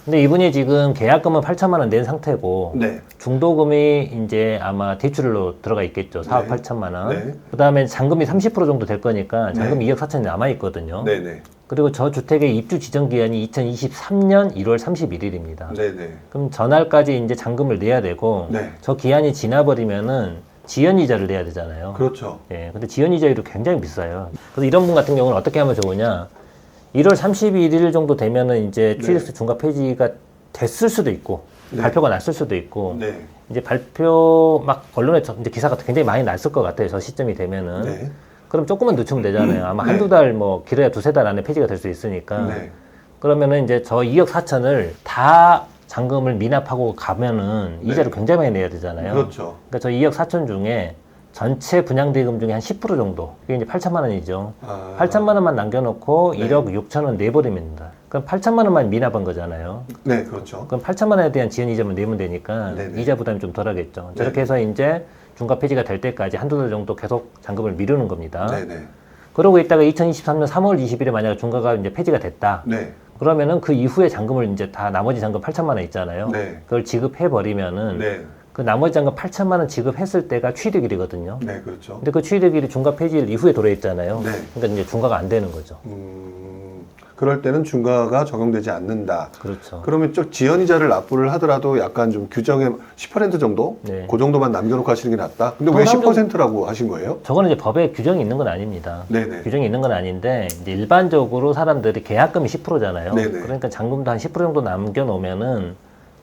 근데 이분이 지금 계약금은 8천만 원 낸 상태고 네. 중도금이 이제 아마 대출로 들어가 있겠죠. 4억 네. 8천만 원. 네. 그다음에 잔금이 30% 정도 될 거니까 잔금이 네. 2억 4천이 남아 있거든요. 네네. 그리고 저 주택의 입주 지정 기한이 2023년 1월 31일입니다. 네네. 그럼 전날까지 이제 잔금을 내야 되고 네. 저 기한이 지나버리면은 지연이자를 내야 되잖아요. 그렇죠. 예, 근데 지연이자율이 굉장히 비싸요. 그래서 이런 분 같은 경우는 어떻게 하면 좋으냐? 1월 31일 정도 되면은 이제 취득세 중과 폐지가 됐을 수도 있고 네. 발표가 났을 수도 있고 네. 이제 발표 막 언론에 이제 기사가 굉장히 많이 났을 것 같아요. 저 시점이 되면은. 네. 그럼 조금만 늦추면 되잖아요. 아마 네. 한두 달 뭐 길어야 두세 달 안에 폐지가 될 수 있으니까. 네. 그러면은 이제 저 2억 4천을 다 잔금을 미납하고 가면은 네. 이자를 굉장히 많이 내야 되잖아요. 그렇죠. 그러니까 저 2억 4천 중에 전체 분양대금 중에 한 10% 정도. 이게 이제 8천만 원이죠. 8천만 원만 남겨놓고 네. 1억 6천 원 내버립니다. 그럼 8천만 원만 미납한 거잖아요. 네, 그렇죠. 그럼 8천만 원에 대한 지연 이자만 내면 되니까 네네. 이자 부담이 좀 덜하겠죠. 저렇게 네네. 해서 이제 중과 폐지가 될 때까지 한두 달 정도 계속 잔금을 미루는 겁니다. 네네. 그러고 있다가 2023년 3월 20일에 만약에 중과가 이제 폐지가 됐다. 네. 그러면은 그 이후에 잔금을 이제 다 나머지 잔금 8천만 원 있잖아요. 네. 그걸 지급해 버리면은 네. 그 나머지 잔금 8천만 원 지급했을 때가 취득일이거든요. 네, 그렇죠. 근데 그 취득일이 중과 폐지일 이후에 도래했잖아요. 네. 그러니까 이제 중과가 안 되는 거죠. 그럴 때는 중과가 적용되지 않는다. 그렇죠. 그러면 좀 지연이자를 납부를 하더라도 약간 좀 규정에 10% 정도? 네. 그 정도만 남겨놓고 하시는 게 낫다? 근데 왜 10%라고 하신 거예요? 저거는 이제 법에 규정이 있는 건 아닙니다. 네네. 규정이 있는 건 아닌데 이제 일반적으로 사람들이 계약금이 10%잖아요. 네네. 그러니까 잔금도 한 10% 정도 남겨놓으면은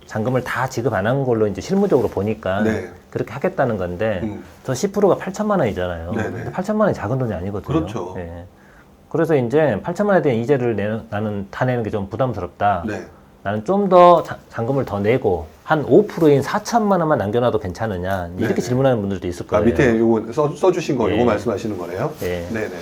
잔금을 다 지급 안 한 걸로 이제 실무적으로 보니까 네. 그렇게 하겠다는 건데 저 10%가 8천만 원이잖아요. 네네. 8천만 원이 작은 돈이 아니거든요. 그렇죠. 예. 그래서 이제 8천만 원에 대한 이자를 나는 다 내는 게 좀 부담스럽다. 네. 나는 좀 더 잔금을 더 내고 한 5%인 4천만 원만 남겨놔도 괜찮으냐 이렇게 네네. 질문하는 분들도 있을 아, 거예요. 밑에 요거 써주신 거, 예. 요거 말씀하시는 거네요? 예. 네네.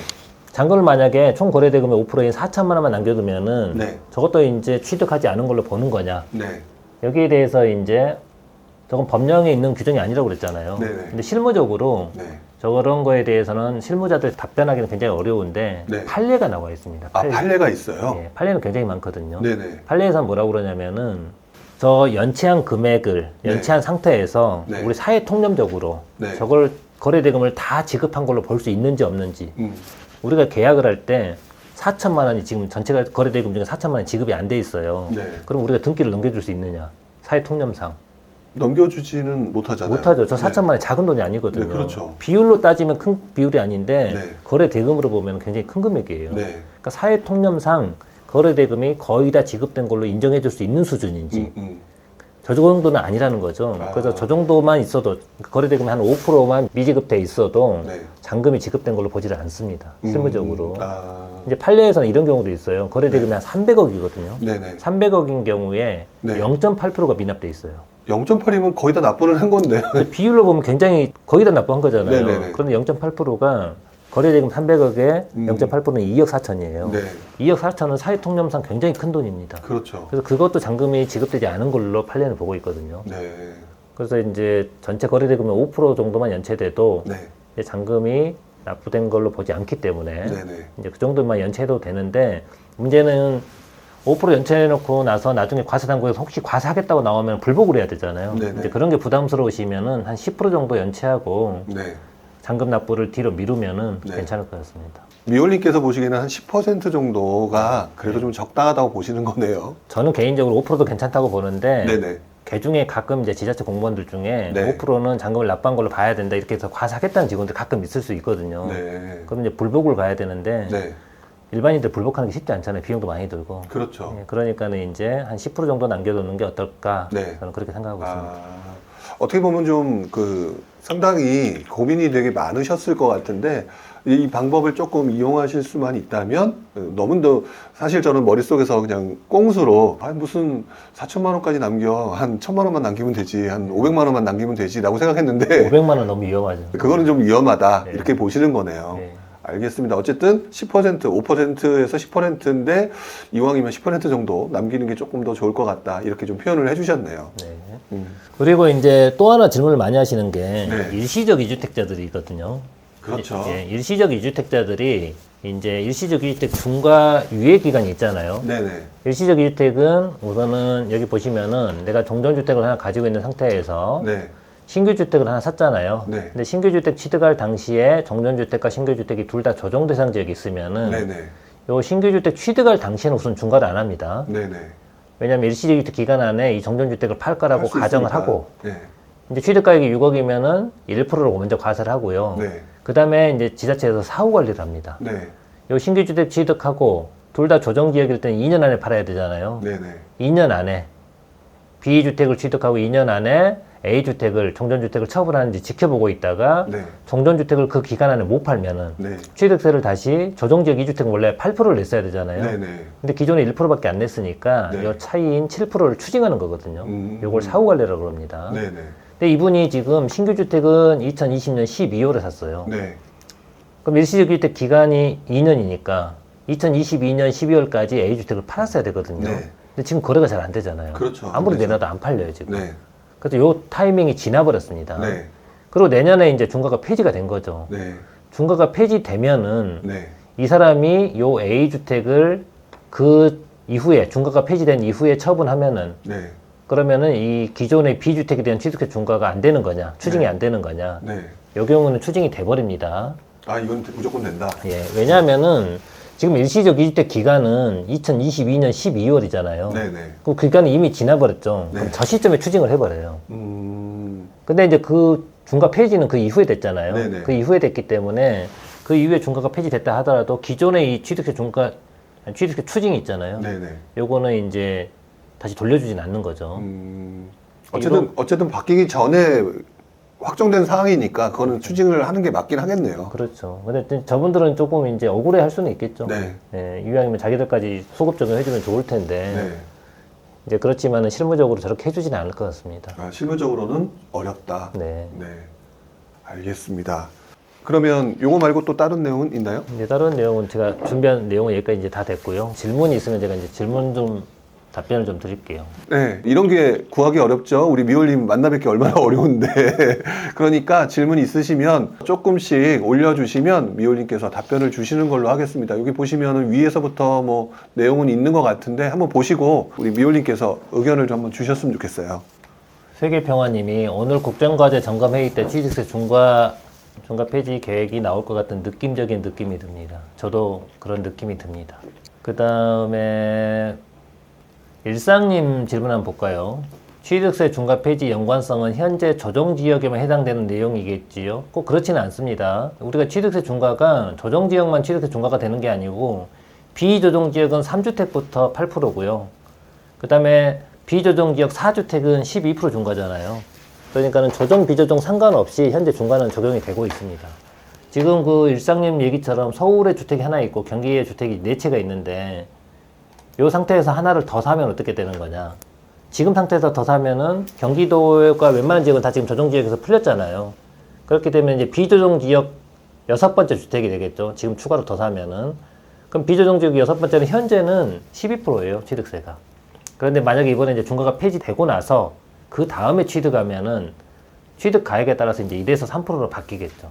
잔금을 만약에 총 거래 대금의 5%인 4천만 원만 남겨두면은 네. 저것도 이제 취득하지 않은 걸로 보는 거냐. 네. 여기에 대해서 이제 저건 법령에 있는 규정이 아니라고 그랬잖아요. 네네. 근데 실무적으로 네. 저런 거에 대해서는 실무자들 답변하기는 굉장히 어려운데 네. 판례가 나와 있습니다. 아, 판례가 있어요? 예, 판례는 굉장히 많거든요. 네네. 판례에서는 뭐라고 그러냐면은 저 연체한 금액을 연체한 상태에서 네. 우리 사회 통념적으로 네. 저걸 거래대금을 다 지급한 걸로 볼 수 있는지 없는지 우리가 계약을 할 때 4천만 원이 지금 전체가 거래대금 중에 4천만 원이 지급이 안 돼 있어요. 네. 그럼 우리가 등기를 넘겨줄 수 있느냐? 사회 통념상 넘겨주지는 못하잖아요. 못하죠. 저 네. 4천만 원이 작은 돈이 아니거든요. 네, 그렇죠. 비율로 따지면 큰 비율이 아닌데 네. 거래대금으로 보면 굉장히 큰 금액이에요. 네. 그러니까 사회 통념상 거래대금이 거의 다 지급된 걸로 인정해줄 수 있는 수준인지 저 정도는 아니라는 거죠. 아. 그래서 저 정도만 있어도 거래대금이 한 5%만 미지급돼 있어도 네. 잔금이 지급된 걸로 보지를 않습니다. 실무적으로. 아. 이제 판례에서는 이런 경우도 있어요. 거래대금이 한 300억이거든요. 네네. 300억인 경우에 네. 0.8%가 미납돼 있어요. 0.8이면 거의 다 납부는 한 건데. 근데 비율로 보면 굉장히 거의 다 납부한 거잖아요. 네네네. 그런데 0.8%가 거래대금 300억에 0.8%는 2억 4천이에요. 네. 2억 4천은 사회통념상 굉장히 큰 돈입니다. 그렇죠. 그래서 그것도 잔금이 지급되지 않은 걸로 판례는 보고 있거든요. 네. 그래서 이제 전체 거래대금의 5% 정도만 연체돼도 네. 이제 잔금이 납부된 걸로 보지 않기 때문에 네네. 이제 그 정도만 연체해도 되는데 문제는 5% 연체해놓고 나서 나중에 과세당국에서 혹시 과세하겠다고 나오면 불복을 해야 되잖아요. 네네. 이제 그런 게 부담스러우시면은 한 10% 정도 연체하고 네. 잔금 납부를 뒤로 미루면은 네. 괜찮을 것 같습니다. 미올님께서 보시기에는 한 10% 정도가 그래도 좀 적당하다고 보시는 거네요. 저는 개인적으로 5%도 괜찮다고 보는데 네네. 그 중에 가끔 이제 지자체 공무원들 중에 네. 5%는 잔금을 납부한 걸로 봐야 된다 이렇게 해서 과세하겠다는 직원들 가끔 있을 수 있거든요. 네. 그럼 이제 불복을 가야 되는데 네. 일반인들 불복하는 게 쉽지 않잖아요. 비용도 많이 들고. 그렇죠. 예, 그러니까는 이제 한 10% 정도 남겨두는 게 어떨까? 네. 저는 그렇게 생각하고 있습니다. 어떻게 보면 좀 상당히 고민이 되게 많으셨을 것 같은데 이 방법을 조금 이용하실 수만 있다면 너무 더 사실 저는 머릿속에서 그냥 꽁수로 무슨 4천만 원까지 남겨 한 1천만 원만 남기면 되지 한 500만 원만 남기면 되지라고 생각했는데 500만 원 너무 위험하죠. 그거는 좀 위험하다 네. 이렇게 보시는 거네요. 네. 알겠습니다. 어쨌든 10%, 5%에서 10%인데 이왕이면 10% 정도 남기는 게 조금 더 좋을 것 같다 이렇게 좀 표현을 해주셨네요. 네. 그리고 이제 또 하나 질문을 많이 하시는 게 네. 일시적 이주택자들이 있거든요. 그렇죠. 예, 일시적 이주택자들이 이제 일시적 이주택 중과 유예 기간이 있잖아요. 네네. 일시적 이주택은 우선은 여기 보시면은 내가 종전주택을 하나 가지고 있는 상태에서 네. 신규주택을 하나 샀잖아요. 네. 근데 신규주택 취득할 당시에 종전주택과 신규주택이 둘 다 조정 대상 지역이 있으면은 네네. 요 신규주택 취득할 당시에는 우선 중과를 안 합니다. 네네. 왜냐하면 일시적 이주택 기간 안에 이 종전주택을 팔 거라고 할수 가정을 있으니까. 하고 네. 이제 취득가액이 6억이면은 1%를 먼저 과세를 하고요. 네. 그 다음에 이제 지자체에서 사후 관리를 합니다. 네. 요 신규주택 취득하고 둘 다 조정 지역일 때는 2년 안에 팔아야 되잖아요. 네네. 2년 안에 B주택을 취득하고 2년 안에 A주택을 종전주택을 처분하는지 지켜보고 있다가 네. 종전주택을 그 기간 안에 못 팔면은 네. 취득세를 다시 조정지역 2주택은 원래 8%를 냈어야 되잖아요. 네네. 근데 기존에 1%밖에 안 냈으니까 네. 이 차이인 7%를 추징하는 거거든요. 요걸 사후 관리라고 그럽니다. 네네. 근데 이분이 지금 신규주택은 2020년 12월에 샀어요. 네. 그럼 일시적 주택 기간이 2년이니까 2022년 12월까지 A주택을 팔았어야 되거든요. 네. 근데 지금 거래가 잘 안 되잖아요. 그렇죠. 안 아무리 되죠. 내놔도 안 팔려요, 지금. 네. 그래서 요 타이밍이 지나버렸습니다. 네. 그리고 내년에 이제 중과가 폐지가 된 거죠. 네. 중과가 폐지되면은 네. 이 사람이 요 A주택을 그 이후에 중과가 폐지된 이후에 처분하면은 네. 그러면은 이 기존의 B주택에 대한 취득세 중과가 안 되는 거냐, 추징이 네. 안 되는 거냐. 네. 요 경우는 추징이 돼버립니다. 아, 이건 무조건 된다. 예, 왜냐하면은 지금 일시적 2주택 기간은 2022년 12월이잖아요. 네네. 그 기간이 이미 지나버렸죠. 네. 그럼 저 시점에 추징을 해버려요. 근데 이제 그 중과 폐지는 그 이후에 됐잖아요. 네네. 그 이후에 됐기 때문에 그 이후에 중과가 폐지됐다 하더라도 기존의 이 취득세 중과, 아니, 취득세 추징이 있잖아요. 네네. 요거는 이제 다시 돌려주진 않는 거죠. 어쨌든 바뀌기 전에 확정된 사항이니까 그거는 추징을 하는 게 맞긴 하겠네요. 그렇죠. 근데 저분들은 조금 이제 억울해 할 수는 있겠죠. 네. 예, 이왕이면 자기들까지 소급 적용해주면 좋을 텐데. 네. 이제 그렇지만은 실무적으로 저렇게 해주지는 않을 것 같습니다. 아, 실무적으로는 어렵다. 네. 네. 알겠습니다. 그러면 요거 말고 또 다른 내용은 있나요? 이제 다른 내용은 제가 준비한 내용은 여기까지 이제 다 됐고요. 질문이 있으면 제가 이제 질문 좀 답변을 좀 드릴게요. 네, 이런 게 구하기 어렵죠. 우리 미홀님 만나 뵙기 얼마나 어려운데. 그러니까 질문 있으시면 조금씩 올려주시면 미홀님께서 답변을 주시는 걸로 하겠습니다. 여기 보시면은 위에서부터 뭐 내용은 있는 것 같은데 한번 보시고 우리 미홀님께서 의견을 좀 한번 주셨으면 좋겠어요. 세계평화님이 오늘 국정과제 점검회의 때 취득세 중과 폐지 계획이 나올 것 같은 느낌적인 느낌이 듭니다. 저도 그런 느낌이 듭니다. 그 다음에 일상님 질문 한번 볼까요? 취득세 중과 폐지 연관성은 현재 조정지역에만 해당되는 내용이겠지요? 꼭 그렇지는 않습니다. 우리가 취득세 중과가 조정지역만 취득세 중과가 되는 게 아니고 비조정지역은 3주택부터 8%고요. 그 다음에 비조정지역 4주택은 12% 중과잖아요. 그러니까는 조정 비조정 상관없이 현재 중과는 적용이 되고 있습니다. 지금 그 일상님 얘기처럼 서울에 주택이 하나 있고 경기에 주택이 4채가 있는데 이 상태에서 하나를 더 사면 어떻게 되는 거냐. 지금 상태에서 더 사면은 경기도가 웬만한 지역은 다 지금 조정지역에서 풀렸잖아요. 그렇게 되면 이제 비조정지역 6번째 주택이 되겠죠. 지금 추가로 더 사면은. 그럼 비조정지역 6번째는 현재는 12%예요. 취득세가. 그런데 만약에 이번에 이제 중과가 폐지되고 나서 그 다음에 취득하면은 취득 가액에 따라서 이제 2에서 3%로 바뀌겠죠.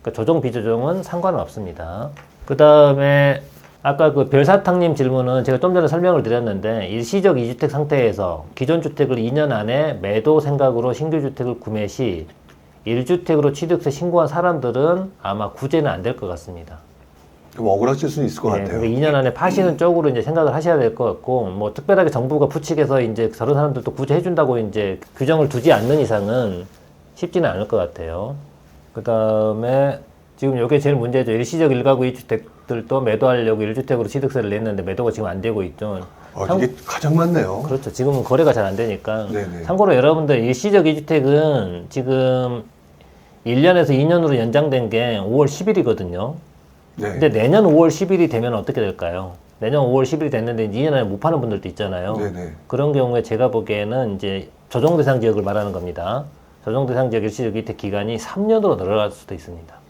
그러니까 조정 비조정은 상관은 없습니다. 그 다음에 아까 그 별사탕님 질문은 제가 좀 전에 설명을 드렸는데 일시적 2주택 상태에서 기존 주택을 2년 안에 매도 생각으로 신규 주택을 구매 시 1주택으로 취득세 신고한 사람들은 아마 구제는 안 될 것 같습니다. 좀 억울하실 수는 있을 것 같아요. 그러니까 2년 안에 파시는 쪽으로 이제 생각을 하셔야 될 것 같고, 뭐 특별하게 정부가 부칙에서 이제 저런 사람들도 구제해준다고 이제 규정을 두지 않는 이상은 쉽지는 않을 것 같아요. 그 다음에 지금 이게 제일 문제죠. 일시적 1가구 2주택들도 매도하려고 1주택으로 취득세를 냈는데 매도가 지금 안 되고 있죠. 이게 가장 많네요. 그렇죠. 지금은 거래가 잘 안 되니까. 네네. 참고로 여러분들 일시적 2주택은 지금 1년에서 2년으로 연장된 게 5월 10일이거든요. 네. 근데 내년 5월 10일이 되면 어떻게 될까요? 내년 5월 10일이 됐는데 2년 안에 못 파는 분들도 있잖아요. 네네. 그런 경우에 제가 보기에는 이제 조정 대상 지역을 말하는 겁니다. 조정 대상 지역 일시적 2주택 기간이 3년으로 늘어날 수도 있습니다.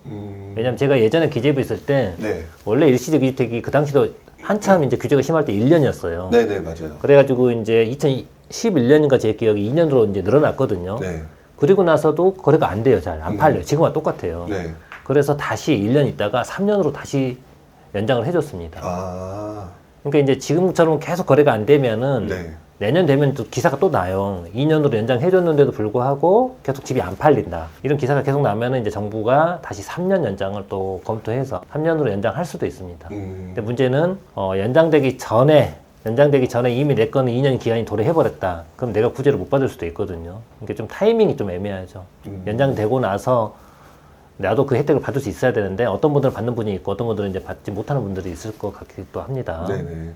왜냐면 제가 예전에 기재부 있을 때 네. 원래 일시적 2주택이 그 당시도 한참 이제 규제가 심할 때 1년이었어요. 네네, 맞아요. 그래가지고 이제 2011년인가 제 기억이 2년으로 이제 늘어났거든요. 네. 그리고 나서도 거래가 안 돼요. 잘 안 팔려요. 지금과 똑같아요. 네. 그래서 다시 1년 있다가 3년으로 다시 연장을 해줬습니다. 아. 그러니까 이제 지금처럼 계속 거래가 안 되면은 네. 내년 되면 또 기사가 또 나요. 2년으로 연장해줬는데도 불구하고 계속 집이 안 팔린다. 이런 기사가 계속 나면은 이제 정부가 다시 3년 연장을 또 검토해서 3년으로 연장할 수도 있습니다. 근데 문제는 연장되기 전에 이미 내 거는 2년 기한이 도래해버렸다. 그럼 내가 구제를 못 받을 수도 있거든요. 그러니까 좀 타이밍이 좀 애매하죠. 연장되고 나서 나도 그 혜택을 받을 수 있어야 되는데 어떤 분들은 받는 분이 있고 어떤 분들은 이제 받지 못하는 분들이 있을 것 같기도 합니다. 네네.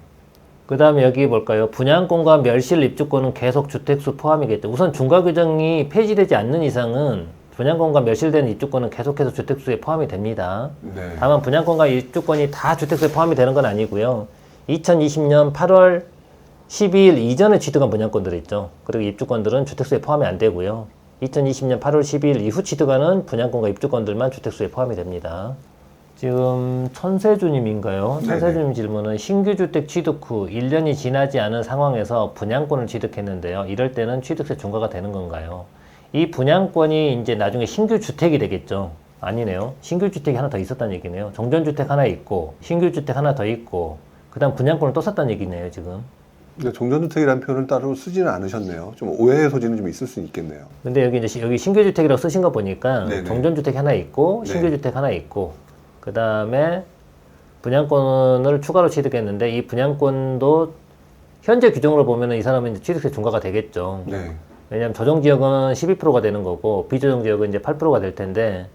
그 다음에 여기 볼까요? 분양권과 멸실 입주권은 계속 주택수 포함이겠죠. 우선 중과 규정이 폐지되지 않는 이상은 분양권과 멸실된 입주권은 계속해서 주택수에 포함이 됩니다. 네. 다만 분양권과 입주권이 다 주택수에 포함이 되는 건 아니고요. 2020년 8월 12일 이전에 취득한 분양권들이 있죠. 그리고 입주권들은 주택수에 포함이 안 되고요. 2020년 8월 12일 이후 취득하는 분양권과 입주권들만 주택수에 포함이 됩니다. 지금 천세주님인가요? 천세주님 질문은 신규 주택 취득 후 1년이 지나지 않은 상황에서 분양권을 취득했는데요. 이럴 때는 취득세 중과가 되는 건가요? 이 분양권이 이제 나중에 신규 주택이 되겠죠. 아니네요. 신규 주택이 하나 더 있었다는 얘기네요. 종전주택 하나 있고 신규 주택 하나 더 있고 그 다음 분양권을 또 샀다는 얘기네요. 지금. 근데 종전주택이라는 표현을 따로 쓰지는 않으셨네요. 좀 오해의 소지는 좀 있을 수 있겠네요. 근데 여기 이제 여기 신규 주택이라고 쓰신 거 보니까 네네. 종전주택 하나 있고 신규 네. 주택 하나 있고 그 다음에 분양권을 추가로 취득했는데 이 분양권도 현재 규정으로 보면은 이 사람은 이제 취득세 중과가 되겠죠. 네. 왜냐하면 조정 지역은 12%가 되는 거고 비조정 지역은 이제 8%가 될 텐데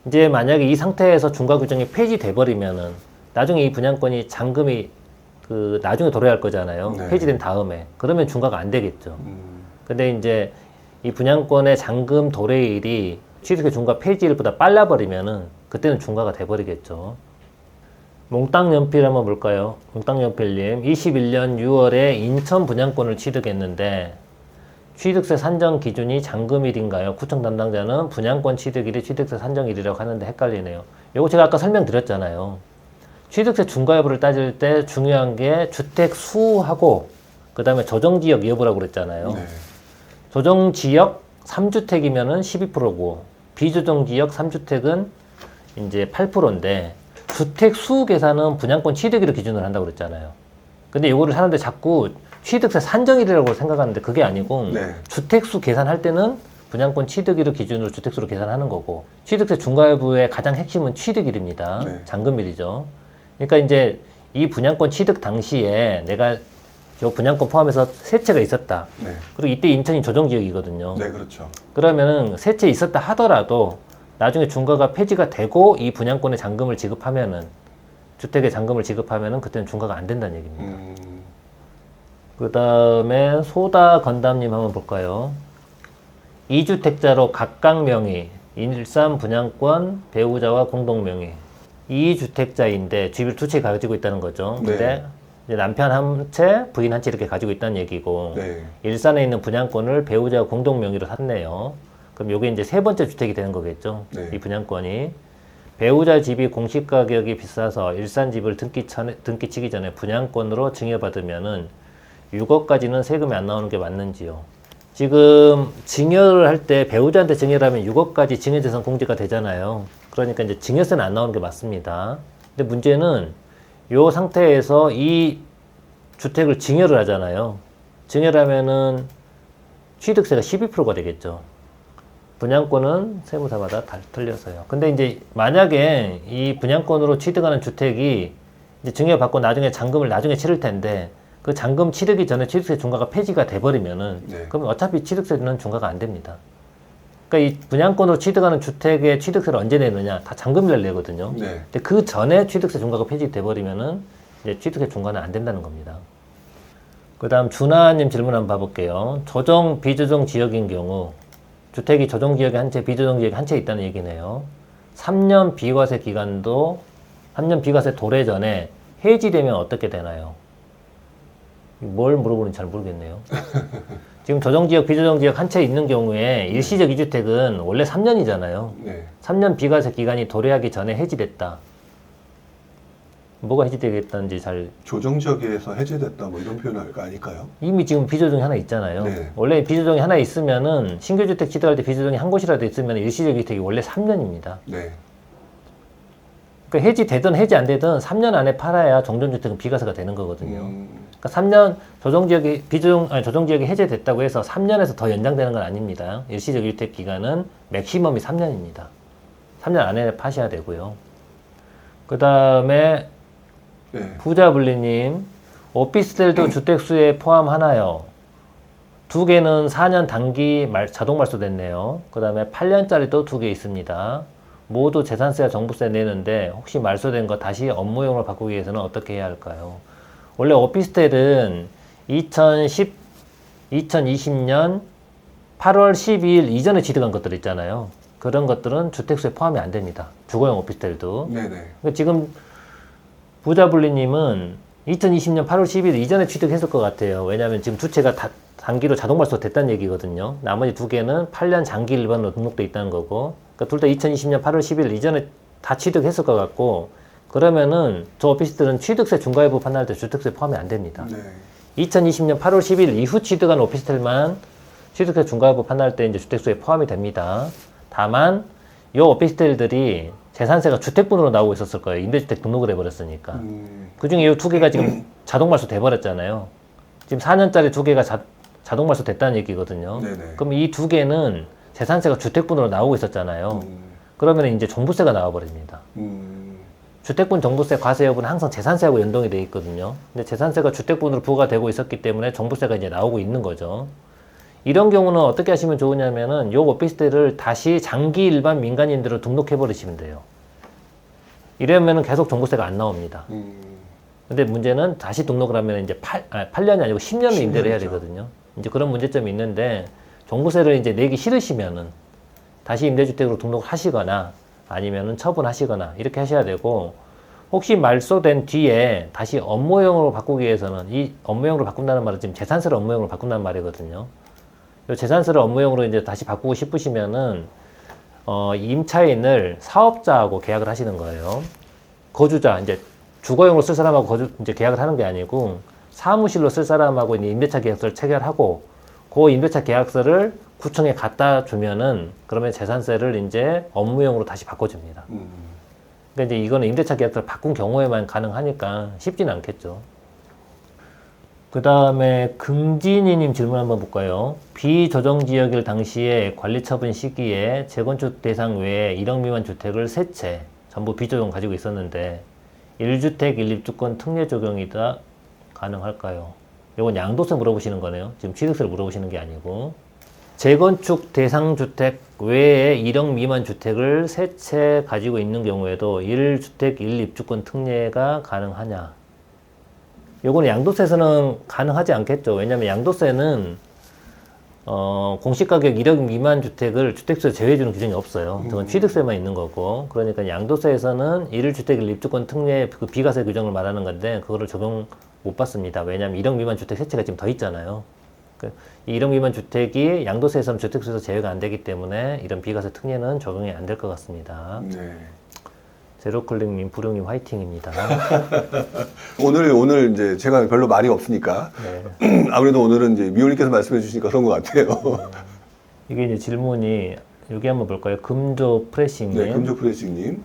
이제 만약에 이 상태에서 중과 규정이 폐지돼 버리면은 나중에 이 분양권이 잔금이 그 나중에 돌아야 할 거잖아요. 네. 폐지된 다음에 그러면 중과가 안 되겠죠. 근데 이제 이 분양권의 잔금 도래일이 취득세 중과 폐지일보다 빨라 버리면은 그때는 중과가 돼 버리겠죠. 몽땅 연필 한번 볼까요? 몽땅 연필님 21년 6월에 인천 분양권을 취득했는데 취득세 산정 기준이 잔금일인가요? 구청 담당자는 분양권 취득일이 취득세 산정일이라고 하는데 헷갈리네요. 요거 제가 아까 설명드렸잖아요. 취득세 중과 여부를 따질 때 중요한 게 주택 수하고 그 다음에 조정지역 여부라고 그랬잖아요. 네. 조정지역 3주택이면은 12%고 비조정지역 3주택은 이제 8%인데 주택 수 계산은 분양권 취득일을 기준으로 한다고 그랬잖아요. 근데 이거를 사람들이 자꾸 취득세 산정일이라고 생각하는데 그게 아니고 네. 주택수 계산할 때는 분양권 취득일을 기준으로 주택수로 계산하는 거고 취득세 중과 여부의 가장 핵심은 취득일입니다. 네. 잔금일이죠. 그러니까 이제 이 분양권 취득 당시에 내가 저 분양권 포함해서 세 채가 있었다. 네. 그리고 이때 인천이 조정지역이거든요. 네, 그렇죠. 그러면은 세 채 있었다 하더라도 나중에 중과가 폐지가 되고 이 분양권의 잔금을 지급하면은 주택의 잔금을 지급하면은 그때는 중과가 안 된다는 얘기입니다. 그 다음에 소다 건담님 한번 볼까요? 2주택자로 각각 명의, 일산 분양권, 배우자와 공동 명의. 2주택자인데 집을 두 채 가지고 있다는 거죠. 네. 근데 이제 남편 한 채, 부인 한 채 이렇게 가지고 있다는 얘기고 네. 일산에 있는 분양권을 배우자와 공동 명의로 샀네요. 그럼 이게 이제 세 번째 주택이 되는 거겠죠. 네. 이 분양권이. 배우자 집이 공시 가격이 비싸서 일산 집을 등기 치기 전에 분양권으로 증여받으면은 6억까지는 세금이 안 나오는 게 맞는지요? 지금 증여를 할 때 배우자한테 증여를 하면 6억까지 증여재산 공제가 되잖아요. 그러니까 이제 증여세는 안 나오는 게 맞습니다. 근데 문제는 이 상태에서 이 주택을 증여를 하잖아요. 증여를 하면은 취득세가 12%가 되겠죠. 분양권은 세무사마다 다 틀려서요. 근데 이제 만약에 이 분양권으로 취득하는 주택이 이제 증여받고 나중에 잔금을 나중에 치를 텐데 그 잔금 치르기 전에 취득세 중과가 폐지가 돼버리면은 네. 그러면 어차피 취득세는 중과가 안 됩니다. 그러니까 이 분양권으로 취득하는 주택의 취득세를 언제 내느냐? 다 잔금일날 내거든요. 네. 근데 그 전에 취득세 중과가 폐지돼버리면은 이제 취득세 중과는 안 된다는 겁니다. 그 다음 준하님 질문 한번 봐볼게요. 조정, 비조정 지역인 경우 주택이 조정 지역에 한 채, 비조정 지역에 한 채 있다는 얘기네요. 3년 비과세 기간도 3년 비과세 도래 전에 해지되면 어떻게 되나요? 뭘 물어보는지 잘 모르겠네요. 지금 조정지역, 비조정지역 한 채 있는 경우에 일시적 2주택은 원래 3년이잖아요. 네. 3년 비과세 기간이 도래하기 전에 해지됐다. 뭐가 해지되겠다는지 잘 조정지역에서 해제됐다 뭐 이런 표현을 아닐까요? 이미 지금 비조정이 하나 있잖아요. 네. 원래 비조정이 하나 있으면은 신규주택 취득할 때 비조정이 한 곳이라도 있으면 일시적 2주택이 원래 3년입니다. 네. 그러니까 해지되든 해지 안 되든 3년 안에 팔아야 정전주택은 비과세가 되는 거거든요. 그러니까 3년 조정지역이 조정지역이 해제됐다고 해서 3년에서 더 연장되는 건 아닙니다. 일시적 1주택 기간은 맥시멈이 3년입니다. 3년 안에 파셔야 되고요. 그 다음에 네. 부자분리님, 오피스텔도 주택수에 포함하나요? 두 개는 4년 단기 자동 말소됐네요. 그 다음에 8년짜리도 두 개 있습니다. 모두 재산세와 정부세 내는데 혹시 말소된 거 다시 업무용으로 바꾸기 위해서는 어떻게 해야 할까요? 원래 오피스텔은 2020년 8월 12일 이전에 취득한 것들 있잖아요. 그런 것들은 주택수에 포함이 안 됩니다. 주거용 오피스텔도. 네네. 그러니까 지금 부자분리님은 2020년 8월 10일 이전에 취득했을 것 같아요. 왜냐하면 지금 두 채가 다 단기로 자동 말소 됐다는 얘기거든요. 나머지 두 개는 8년 장기 일반으로 등록돼 있다는 거고, 그러니까 둘 다 2020년 8월 10일 이전에 다 취득했을 것 같고, 그러면은 저 오피스텔은 취득세 중과여부 판단할 때 주택세 포함이 안 됩니다. 네. 2020년 8월 10일 이후 취득한 오피스텔만 취득세 중과여부 판단할 때 이제 주택수에 포함이 됩니다. 다만 이 오피스텔들이 재산세가 주택분으로 나오고 있었을 거예요. 임대주택 등록을 해버렸으니까. 그중에 이 두 개가 지금 자동 말소 돼버렸잖아요. 지금 4년짜리 두 개가 자동 말소 됐다는 얘기거든요. 네네. 그럼 이 두 개는 재산세가 주택분으로 나오고 있었잖아요. 그러면 이제 종부세가 나와버립니다. 주택분 종부세 과세 여부는 항상 재산세하고 연동이 돼 있거든요. 근데 재산세가 주택분으로 부과가 되고 있었기 때문에 종부세가 이제 나오고 있는 거죠. 이런 경우는 어떻게 하시면 좋으냐면은 요 오피스텔을 다시 장기 일반 민간인들로 등록해 버리시면 돼요. 이러면은 계속 종부세가 안 나옵니다. 근데 문제는 다시 등록을 하면 이제 8년이 아니고 10년을 임대를 해야 되거든요. 이제 그런 문제점이 있는데 종부세를 이제 내기 싫으시면은 다시 임대주택으로 등록을 하시거나 아니면은 처분하시거나 이렇게 하셔야 되고, 혹시 말소된 뒤에 다시 업무용으로 바꾸기 위해서는, 이 업무용으로 바꾼다는 말은 지금 재산세를 업무용으로 바꾼다는 말이거든요. 이 재산세를 업무용으로 이제 다시 바꾸고 싶으시면은 임차인을 사업자하고 계약을 하시는 거예요. 거주자, 이제 주거용으로 쓸 사람하고 이제 계약을 하는 게 아니고 사무실로 쓸 사람하고 이제 임대차 계약서를 체결하고, 그 임대차 계약서를 구청에 갖다 주면은 그러면 재산세를 이제 업무용으로 다시 바꿔줍니다. 그러니까 이제 이거는 임대차 계약서를 바꾼 경우에만 가능하니까 쉽지는 않겠죠. 그 다음에 금진이님 질문 한번 볼까요? 비조정지역일 당시에 관리처분 시기에 재건축 대상 외에 1억 미만 주택을 3채 전부 비조정 가지고 있었는데 1주택 1입주권 특례 적용이다 가능할까요? 이건 양도세 물어보시는 거네요. 지금 취득세를 물어보시는 게 아니고. 재건축 대상 주택 외에 1억 미만 주택을 3채 가지고 있는 경우에도 1주택 1입주권 특례가 가능하냐? 요거는 양도세에서는 가능하지 않겠죠. 왜냐하면 양도세는 공시가격 1억 미만 주택을 주택수에 제외해주는 규정이 없어요. 그건 취득세만 있는 거고. 그러니까 양도세에서는 1주택 1입주권 특례 그 비과세 규정을 말하는 건데 그거를 적용 못 받습니다. 왜냐하면 1억 미만 주택 3채가 지금 더 있잖아요. 이 1억 미만 주택이 양도세에서는 주택수에서 제외가 안 되기 때문에 이런 비과세 특례는 적용이 안 될 것 같습니다. 네. 제로클릭님, 부룡님 화이팅입니다. 오늘 이제 제가 별로 말이 없으니까 네. 아무래도 오늘은 이제 미호님께서 말씀해 주시니까 그런 것 같아요. 이게 이제 질문이 여기 한번 볼까요? 금조 프레싱님. 네, 금조 프레싱님.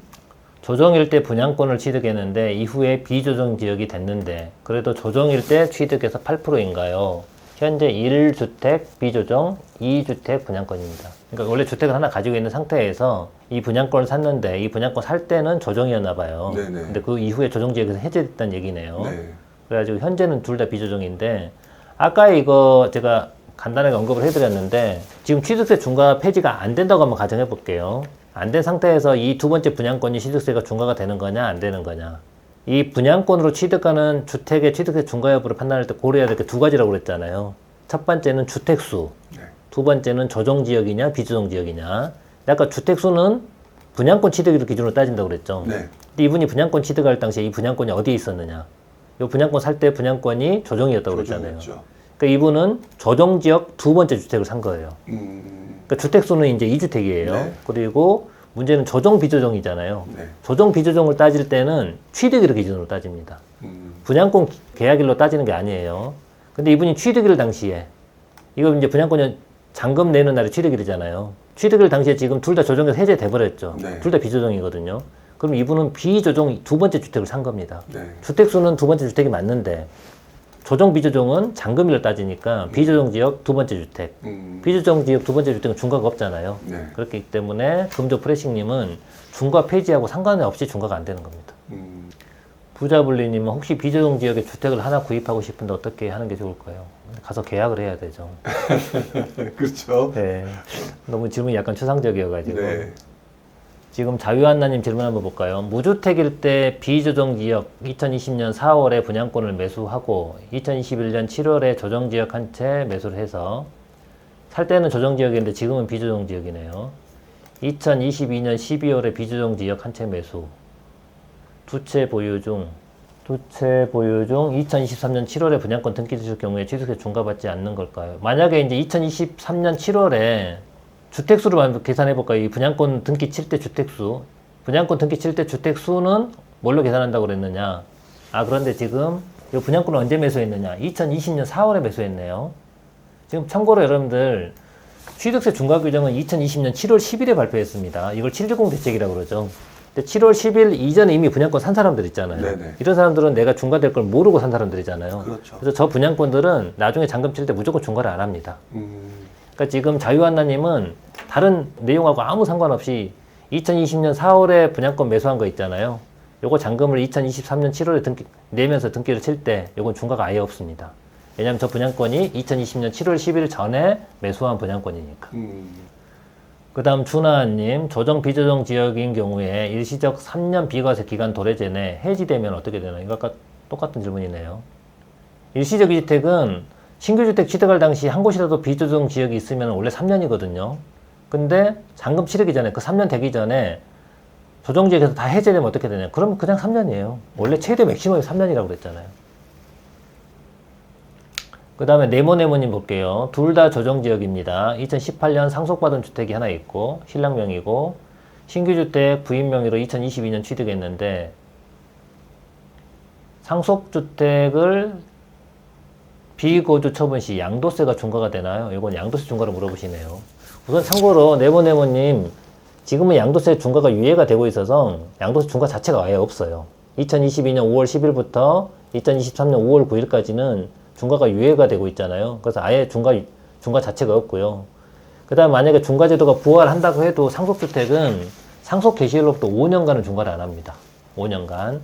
조정일 때 분양권을 취득했는데 이후에 비조정 지역이 됐는데 그래도 조정일 때 취득해서 8%인가요? 현재 1주택 비조정, 2주택 분양권입니다. 그러니까 원래 주택을 하나 가지고 있는 상태에서 이 분양권을 샀는데 이 분양권 살 때는 조정이었나 봐요. 네네. 근데 그 이후에 조정지역에서 해제됐다는 얘기네요. 네. 그래가지고 현재는 둘 다 비조정인데 아까 이거 제가 간단하게 언급을 해드렸는데 지금 취득세 중과 폐지가 안 된다고 한번 가정해 볼게요. 안 된 상태에서 이 두 번째 분양권이 취득세가 중과가 되는 거냐 안 되는 거냐. 이 분양권으로 취득하는 주택의 취득세 중과 여부를 판단할 때 고려해야 될 게 두 가지라고 그랬잖아요. 첫 번째는 주택수, 두 번째는 조정지역이냐 비조정지역이냐. 아까 주택수는 분양권 취득일을 기준으로 따진다고 그랬죠. 네. 근데 이분이 분양권 취득할 당시에 이 분양권이 어디에 있었느냐. 이 분양권 살 때 분양권이 조정이었다고 그랬잖아요. 그러니까 이분은 조정지역 두 번째 주택을 산 거예요. 그러니까 주택수는 이제 2주택이에요. 네. 그리고 문제는 조정 비조정이잖아요. 네. 조정 비조정을 따질 때는 취득일을 기준으로 따집니다. 분양권 계약일로 따지는 게 아니에요. 근데 이분이 취득일 당시에 이거 이제 분양권이 잔금 내는 날이 취득일이잖아요. 취득일 당시에 지금 둘 다 조정에서 해제돼 버렸죠. 네. 둘 다 비조정이거든요. 그럼 이분은 비조정 두 번째 주택을 산 겁니다. 네. 주택수는 두 번째 주택이 맞는데 조정 비조정은 잔금일로 따지니까 비조정 지역 두 번째 주택, 비조정 지역 두 번째 주택은 중과가 없잖아요. 네. 그렇기 때문에 금조 프레싱님은 중과 폐지하고 상관없이 중과가 안 되는 겁니다. 부자블리님은 혹시 비조정 지역에 주택을 하나 구입하고 싶은데 어떻게 하는 게 좋을까요? 가서 계약을 해야 되죠. 그렇죠. 네, 너무 질문이 약간 추상적이어가지고. 네. 지금 자유한나님 질문 한번 볼까요? 무주택일 때 비조정지역 2020년 4월에 분양권을 매수하고 2021년 7월에 조정지역 한 채 매수를 해서 살 때는 조정지역인데 지금은 비조정지역이네요. 2022년 12월에 비조정지역 한 채 매수 두 채 보유 중 2023년 7월에 분양권 등기 주실 경우에 취득세 중과받지 않는 걸까요? 만약에 이제 2023년 7월에 주택수로 계산해볼까요? 이 분양권 등기 칠 때 주택수. 분양권 등기 칠 때 주택수는 뭘로 계산한다고 그랬느냐? 그런데 지금 이 분양권을 언제 매수했느냐? 2020년 4월에 매수했네요. 지금 참고로 여러분들 취득세 중과 규정은 2020년 7월 10일에 발표했습니다. 이걸 710 대책이라고 그러죠. 근데 7월 10일 이전에 이미 분양권 산 사람들 있잖아요. 네네. 이런 사람들은 내가 중과될 걸 모르고 산 사람들이잖아요. 그렇죠. 그래서 저 분양권들은 나중에 잔금 칠 때 무조건 중과를 안 합니다. 그러니까 지금 자유한나님은 다른 내용하고 아무 상관없이 2020년 4월에 분양권 매수한 거 있잖아요. 요거 잔금을 2023년 7월에 내면서 등기를 칠 때 요건 중과가 아예 없습니다. 왜냐하면 저 분양권이 2020년 7월 10일 전에 매수한 분양권이니까. 그 다음 준하님, 조정 비조정 지역인 경우에 일시적 3년 비과세 기간 도래 전에 해지되면 어떻게 되나요? 이거 아까 똑같은 질문이네요. 일시적 이주택은 신규주택 취득할 당시 한 곳이라도 비조정 지역이 있으면 원래 3년이거든요. 근데 잔금 치르기 전에 그 3년 되기 전에 조정지역에서 다 해제되면 어떻게 되냐? 그러면 그냥 3년이에요. 원래 최대 맥시멈이 3년이라고 그랬잖아요. 그 다음에 네모네모님 볼게요. 둘 다 조정지역입니다. 2018년 상속받은 주택이 하나 있고 신랑 명의고 신규주택 부인 명의로 2022년 취득했는데 상속주택을 비거주 처분 시 양도세가 중과가 되나요? 이건 양도세 중과를 물어보시네요. 우선 참고로 네모네모님 지금은 양도세 중과가 유예가 되고 있어서 양도세 중과 자체가 아예 없어요. 2022년 5월 10일부터 2023년 5월 9일까지는 중과가 유예가 되고 있잖아요. 그래서 아예 중과 자체가 없고요. 그 다음 만약에 중과제도가 부활한다고 해도 상속주택은 상속 개시일로부터 5년간은 중과를 안 합니다. 5년간.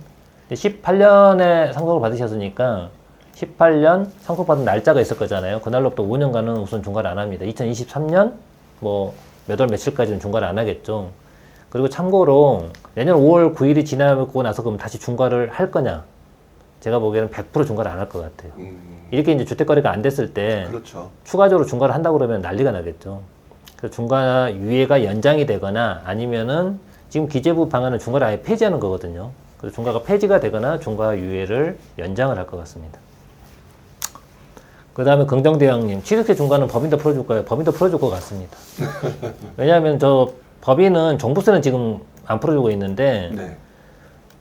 18년에 상속을 받으셨으니까 18년 상속받은 날짜가 있을 거잖아요. 그날로부터 5년간은 우선 중과를 안 합니다. 2023년 뭐 몇 월 며칠까지는 중과를 안 하겠죠. 그리고 참고로 내년 5월 9일이 지나고 나서 그럼 다시 중과를 할 거냐? 제가 보기에는 100% 중과를 안 할 것 같아요. 이렇게 이제 주택거래가 안 됐을 때 그렇죠. 추가적으로 중과를 한다고 그러면 난리가 나겠죠. 그래서 중과 유예가 연장이 되거나 아니면은 지금 기재부 방안은 중과를 아예 폐지하는 거거든요. 그래서 중과가 폐지가 되거나 중과 유예를 연장을 할 것 같습니다. 그 다음에 긍정대왕님, 취득세 중과는 법인도 풀어줄까요? 법인도 풀어줄 것 같습니다. 왜냐하면 저 법인은 종부세는 지금 안 풀어주고 있는데 네.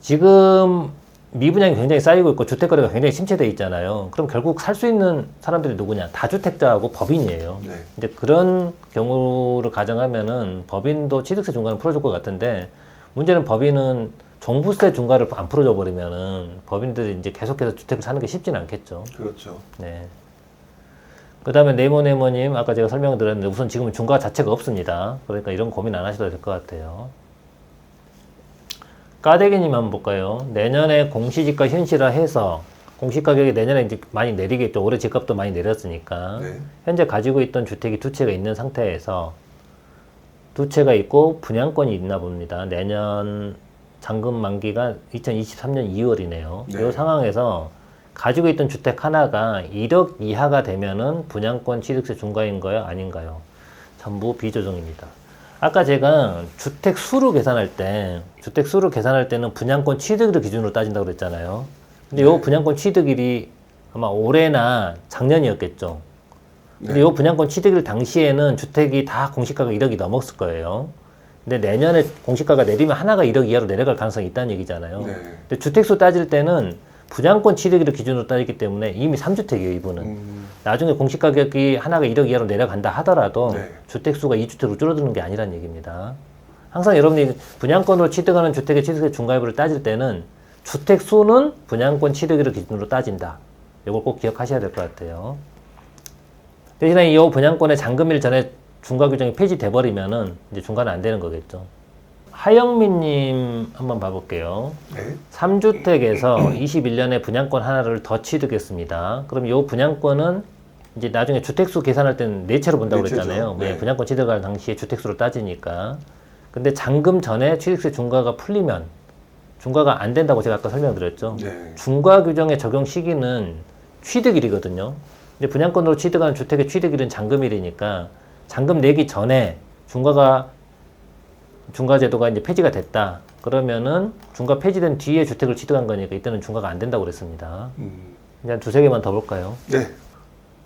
지금 미분양이 굉장히 쌓이고 있고 주택거래가 굉장히 침체되어 있잖아요. 그럼 결국 살 수 있는 사람들이 누구냐? 다주택자하고 법인이에요. 네. 이제 그런 경우를 가정하면은 법인도 취득세 중과는 풀어줄 것 같은데 문제는 법인은 종부세 중과를 안 풀어줘 버리면은 법인들이 이제 계속해서 주택을 사는 게 쉽지는 않겠죠. 그렇죠. 네. 그 다음에 네모네모님, 아까 제가 설명을 드렸는데 우선 지금은 중과 자체가 없습니다. 그러니까 이런 고민 안 하셔도 될 것 같아요. 까대기님 한번 볼까요? 내년에 공시지가 현실화해서 공시가격이 내년에 이제 많이 내리겠죠. 올해 집값도 많이 내렸으니까. 네. 현재 가지고 있던 주택이 두 채가 있는 상태에서 두 채가 있고 분양권이 있나 봅니다. 내년 잔금 만기가 2023년 2월이네요. 네. 이 상황에서 가지고 있던 주택 하나가 1억 이하가 되면은 분양권 취득세 중과인 거요? 아닌가요? 전부 비조정입니다. 아까 제가 주택 수를 계산할 때는 분양권 취득일을 기준으로 따진다고 그랬잖아요. 근데 요 분양권 취득일이 아마 올해나 작년이었겠죠. 근데 요 분양권 취득일 당시에는 주택이 다 공시가가 1억이 넘었을 거예요. 근데 내년에 공시가가 내리면 하나가 1억 이하로 내려갈 가능성이 있다는 얘기잖아요. 네. 근데 주택수 따질 때는 분양권 취득일을 기준으로 따지기 때문에 이미 3주택이에요, 이분은. 나중에 공시가격이 하나가 1억 이하로 내려간다 하더라도 네. 주택수가 2주택으로 줄어드는 게 아니라는 얘기입니다. 항상 여러분이 분양권으로 취득하는 주택의 취득세 중과여부를 따질 때는 주택수는 분양권 취득일을 기준으로 따진다. 이걸 꼭 기억하셔야 될 것 같아요. 대신에 이 분양권의 잔금일 전에 중과 규정이 폐지돼 버리면은 이제 중과는 안 되는 거겠죠. 하영민님 한번 봐볼게요. 네. 3주택에서 21년에 분양권 하나를 더 취득했습니다. 그럼 이 분양권은 이제 나중에 주택수 계산할 때는 네 채로 본다고 네 채죠. 그랬잖아요. 네. 분양권 취득할 당시에 주택수로 따지니까. 근데 잔금 전에 취득세 중과가 풀리면 중과가 안 된다고 제가 아까 설명드렸죠. 네. 중과 규정의 적용 시기는 취득일이거든요. 이제 분양권으로 취득한 주택의 취득일은 잔금일이니까 잔금 내기 전에 중과제도가 이제 폐지가 됐다. 그러면은 중과 폐지된 뒤에 주택을 취득한 거니까 이때는 중과가 안 된다고 그랬습니다. 이제 한 두세 개만 더 볼까요? 네.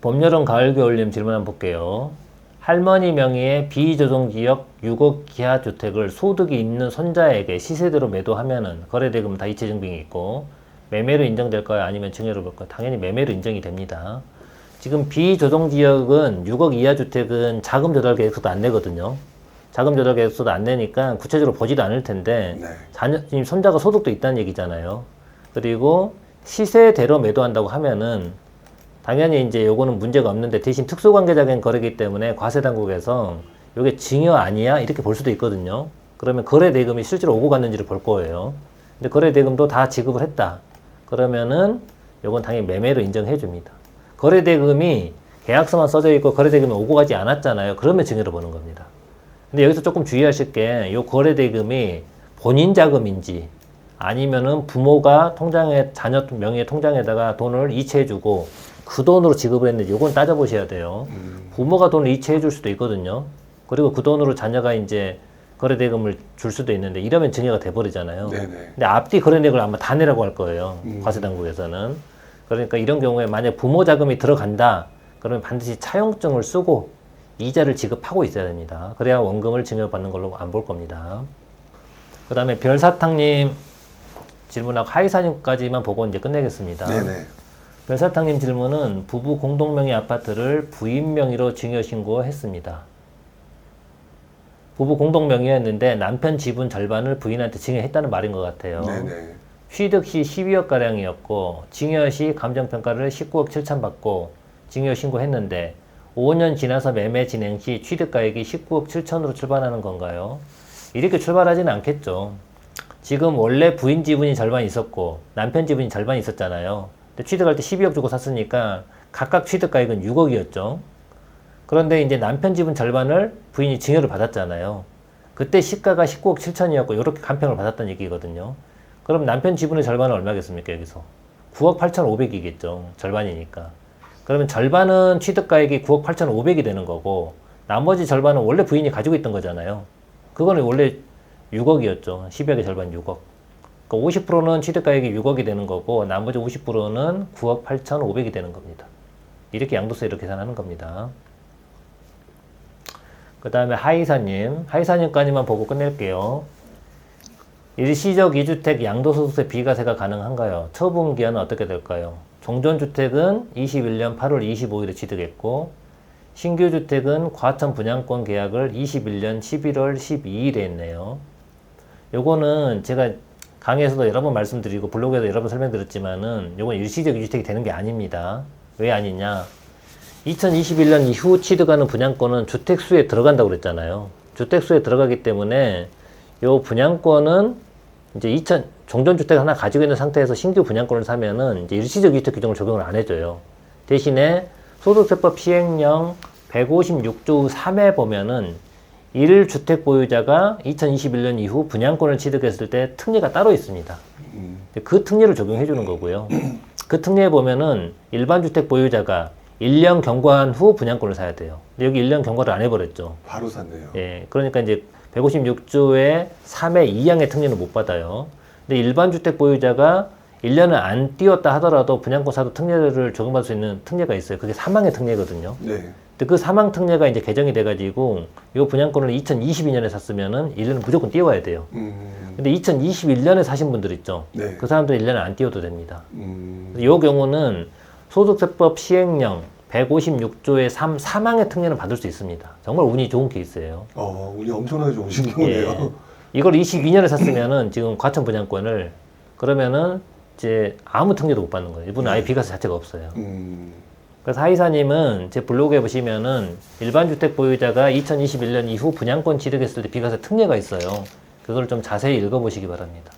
봄, 여름, 가을, 겨울님 질문 한번 볼게요. 할머니 명의의 비조정지역 6억 기하 주택을 소득이 있는 손자에게 시세대로 매도하면은 거래대금 다 이체 증빙이 있고 매매로 인정될까요? 아니면 증여로 볼까요? 당연히 매매로 인정이 됩니다. 지금 비조정지역은 6억 이하 주택은 자금 조달 계획서도 안 내거든요. 자금 조달 계획서도 안 내니까 구체적으로 보지도 않을 텐데 지금 손자가 소득도 있다는 얘기잖아요. 그리고 시세대로 매도한다고 하면은 당연히 이제 요거는 문제가 없는데 대신 특수관계자간 거래이기 때문에 과세당국에서 요게 증여 아니야? 이렇게 볼 수도 있거든요. 그러면 거래 대금이 실제로 오고 갔는지를 볼 거예요. 근데 거래대금도 다 지급을 했다. 그러면은 요건 당연히 매매로 인정해 줍니다. 거래대금이 계약서만 써져 있고 거래대금이 오고 가지 않았잖아요. 그러면 증여를 보는 겁니다. 근데 여기서 조금 주의하실 게 요 거래대금이 본인 자금인지 아니면은 부모가 통장에 자녀 명의의 통장에다가 돈을 이체해주고 그 돈으로 지급을 했는지 요건 따져보셔야 돼요. 부모가 돈을 이체해줄 수도 있거든요. 그리고 그 돈으로 자녀가 이제 거래대금을 줄 수도 있는데 이러면 증여가 돼버리잖아요. 네네. 근데 앞뒤 거래내역을 아마 다 내라고 할 거예요. 과세당국에서는. 그러니까 이런 경우에 만약 부모 자금이 들어간다. 그러면 반드시 차용증을 쓰고 이자를 지급하고 있어야 됩니다. 그래야 원금을 증여받는 걸로 안 볼 겁니다. 그 다음에 별사탕님 질문하고 하이사님까지만 보고 이제 끝내겠습니다. 네네. 별사탕님 질문은 부부 공동명의 아파트를 부인 명의로 증여신고했습니다. 부부 공동명의였는데 남편 지분 절반을 부인한테 증여했다는 말인 것 같아요. 네네. 취득 시 12억가량이었고 증여 시 감정평가를 19억 7천 받고 증여 신고했는데 5년 지나서 매매 진행 시 취득가액이 19억 7천으로 출발하는 건가요? 이렇게 출발하지는 않겠죠. 지금 원래 부인 지분이 절반 있었고 남편 지분이 절반 있었잖아요. 근데 취득할 때 12억 주고 샀으니까 각각 취득가액은 6억이었죠. 그런데 이제 남편 지분 절반을 부인이 증여를 받았잖아요. 그때 시가가 19억 7천이었고 이렇게 간평을 받았던 얘기거든요. 그럼 남편 지분의 절반은 얼마겠습니까 여기서? 9억 8,500이겠죠. 절반이니까. 그러면 절반은 취득가액이 9억 8,500이 되는 거고 나머지 절반은 원래 부인이 가지고 있던 거잖아요. 그거는 원래 6억이었죠. 12억의 절반 6억. 그러니까 50%는 취득가액이 6억이 되는 거고 나머지 50%는 9억 8,500이 되는 겁니다. 이렇게 양도세 이렇게 계산하는 겁니다. 그 다음에 하이사님까지만 보고 끝낼게요. 일시적 2주택 양도소득세 비과세가 가능한가요? 처분기한은 어떻게 될까요? 종전주택은 21년 8월 25일에 취득했고 신규주택은 과천 분양권 계약을 21년 11월 12일에 했네요. 요거는 제가 강의에서도 여러 번 말씀드리고 블로그에도 여러 번 설명드렸지만은 요건 일시적 2주택이 되는 게 아닙니다. 왜 아니냐? 2021년 이후 취득하는 분양권은 주택수에 들어간다고 그랬잖아요. 주택수에 들어가기 때문에 요 분양권은 이제 종전주택 하나 가지고 있는 상태에서 신규 분양권을 사면은 이제 일시적 이주택 규정을 적용을 안 해줘요. 대신에 소득세법 시행령 156조 3에 보면은 1주택 보유자가 2021년 이후 분양권을 취득했을 때 특례가 따로 있습니다. 그 특례를 적용해 주는 거고요. 그 특례에 보면은 일반 주택 보유자가 1년 경과한 후 분양권을 사야 돼요. 근데 여기 1년 경과를 안 해버렸죠. 바로 샀네요. 예, 그러니까 이제 156조의 3의 2항의 특례는 못 받아요. 근데 일반 주택 보유자가 1년을 안 띄웠다 하더라도 분양권 사도 특례를 적용받을 수 있는 특례가 있어요. 그게 사망의 특례거든요. 네. 근데 그 사망 특례가 이제 개정이 돼가지고 이 분양권을 2022년에 샀으면은 1년은 무조건 띄워야 돼요. 근데 2021년에 사신 분들 있죠. 네. 그 사람들은 1년을 안 띄워도 됩니다. 이 경우는 소득세법 시행령 156조의 3 사망의 특례는 받을 수 있습니다. 정말 운이 좋은 케이스예요. 운이 엄청나게 좋으신 경우네요. 예. 이걸 22년에 샀으면은 지금 과천 분양권을 그러면은 이제 아무 특례도 못 받는 거예요. 이분은 아예 비과세 자체가 없어요. 그래서 하이사님은 제 블로그에 보시면은 일반 주택 보유자가 2021년 이후 분양권 취득했을 때 비과세 특례가 있어요. 그걸 좀 자세히 읽어보시기 바랍니다.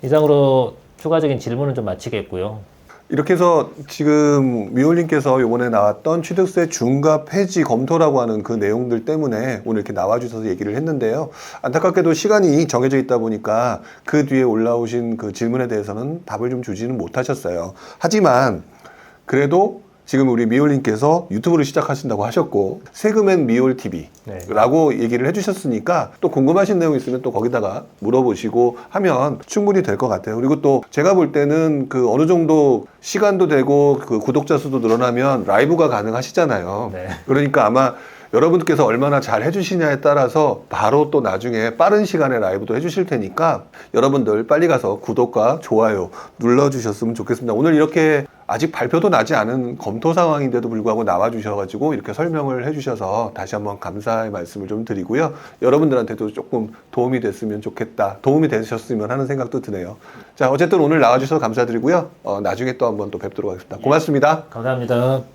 이상으로 추가적인 질문은 좀 마치겠고요. 이렇게 해서 지금 미홀님께서 이번에 나왔던 취득세 중과 폐지 검토라고 하는 그 내용들 때문에 오늘 이렇게 나와주셔서 얘기를 했는데요. 안타깝게도 시간이 정해져 있다 보니까 그 뒤에 올라오신 그 질문에 대해서는 답을 좀 주지는 못하셨어요. 하지만 그래도 지금 우리 미홀님께서 유튜브를 시작하신다고 하셨고 세금엔 미홀TV라고 얘기를 해주셨으니까 또 궁금하신 내용 있으면 또 거기다가 물어보시고 하면 충분히 될 것 같아요. 그리고 또 제가 볼 때는 그 어느 정도 시간도 되고 그 구독자 수도 늘어나면 라이브가 가능하시잖아요. 네. 그러니까 아마 여러분들께서 얼마나 잘 해주시냐에 따라서 바로 또 나중에 빠른 시간에 라이브도 해주실 테니까 여러분들 빨리 가서 구독과 좋아요 눌러주셨으면 좋겠습니다. 오늘 이렇게 아직 발표도 나지 않은 검토 상황인데도 불구하고 나와주셔가지고 이렇게 설명을 해주셔서 다시 한번 감사의 말씀을 좀 드리고요. 여러분들한테도 조금 도움이 됐으면 좋겠다. 도움이 되셨으면 하는 생각도 드네요. 자, 어쨌든 오늘 나와주셔서 감사드리고요. 나중에 또 한번 또 뵙도록 하겠습니다. 고맙습니다. 감사합니다.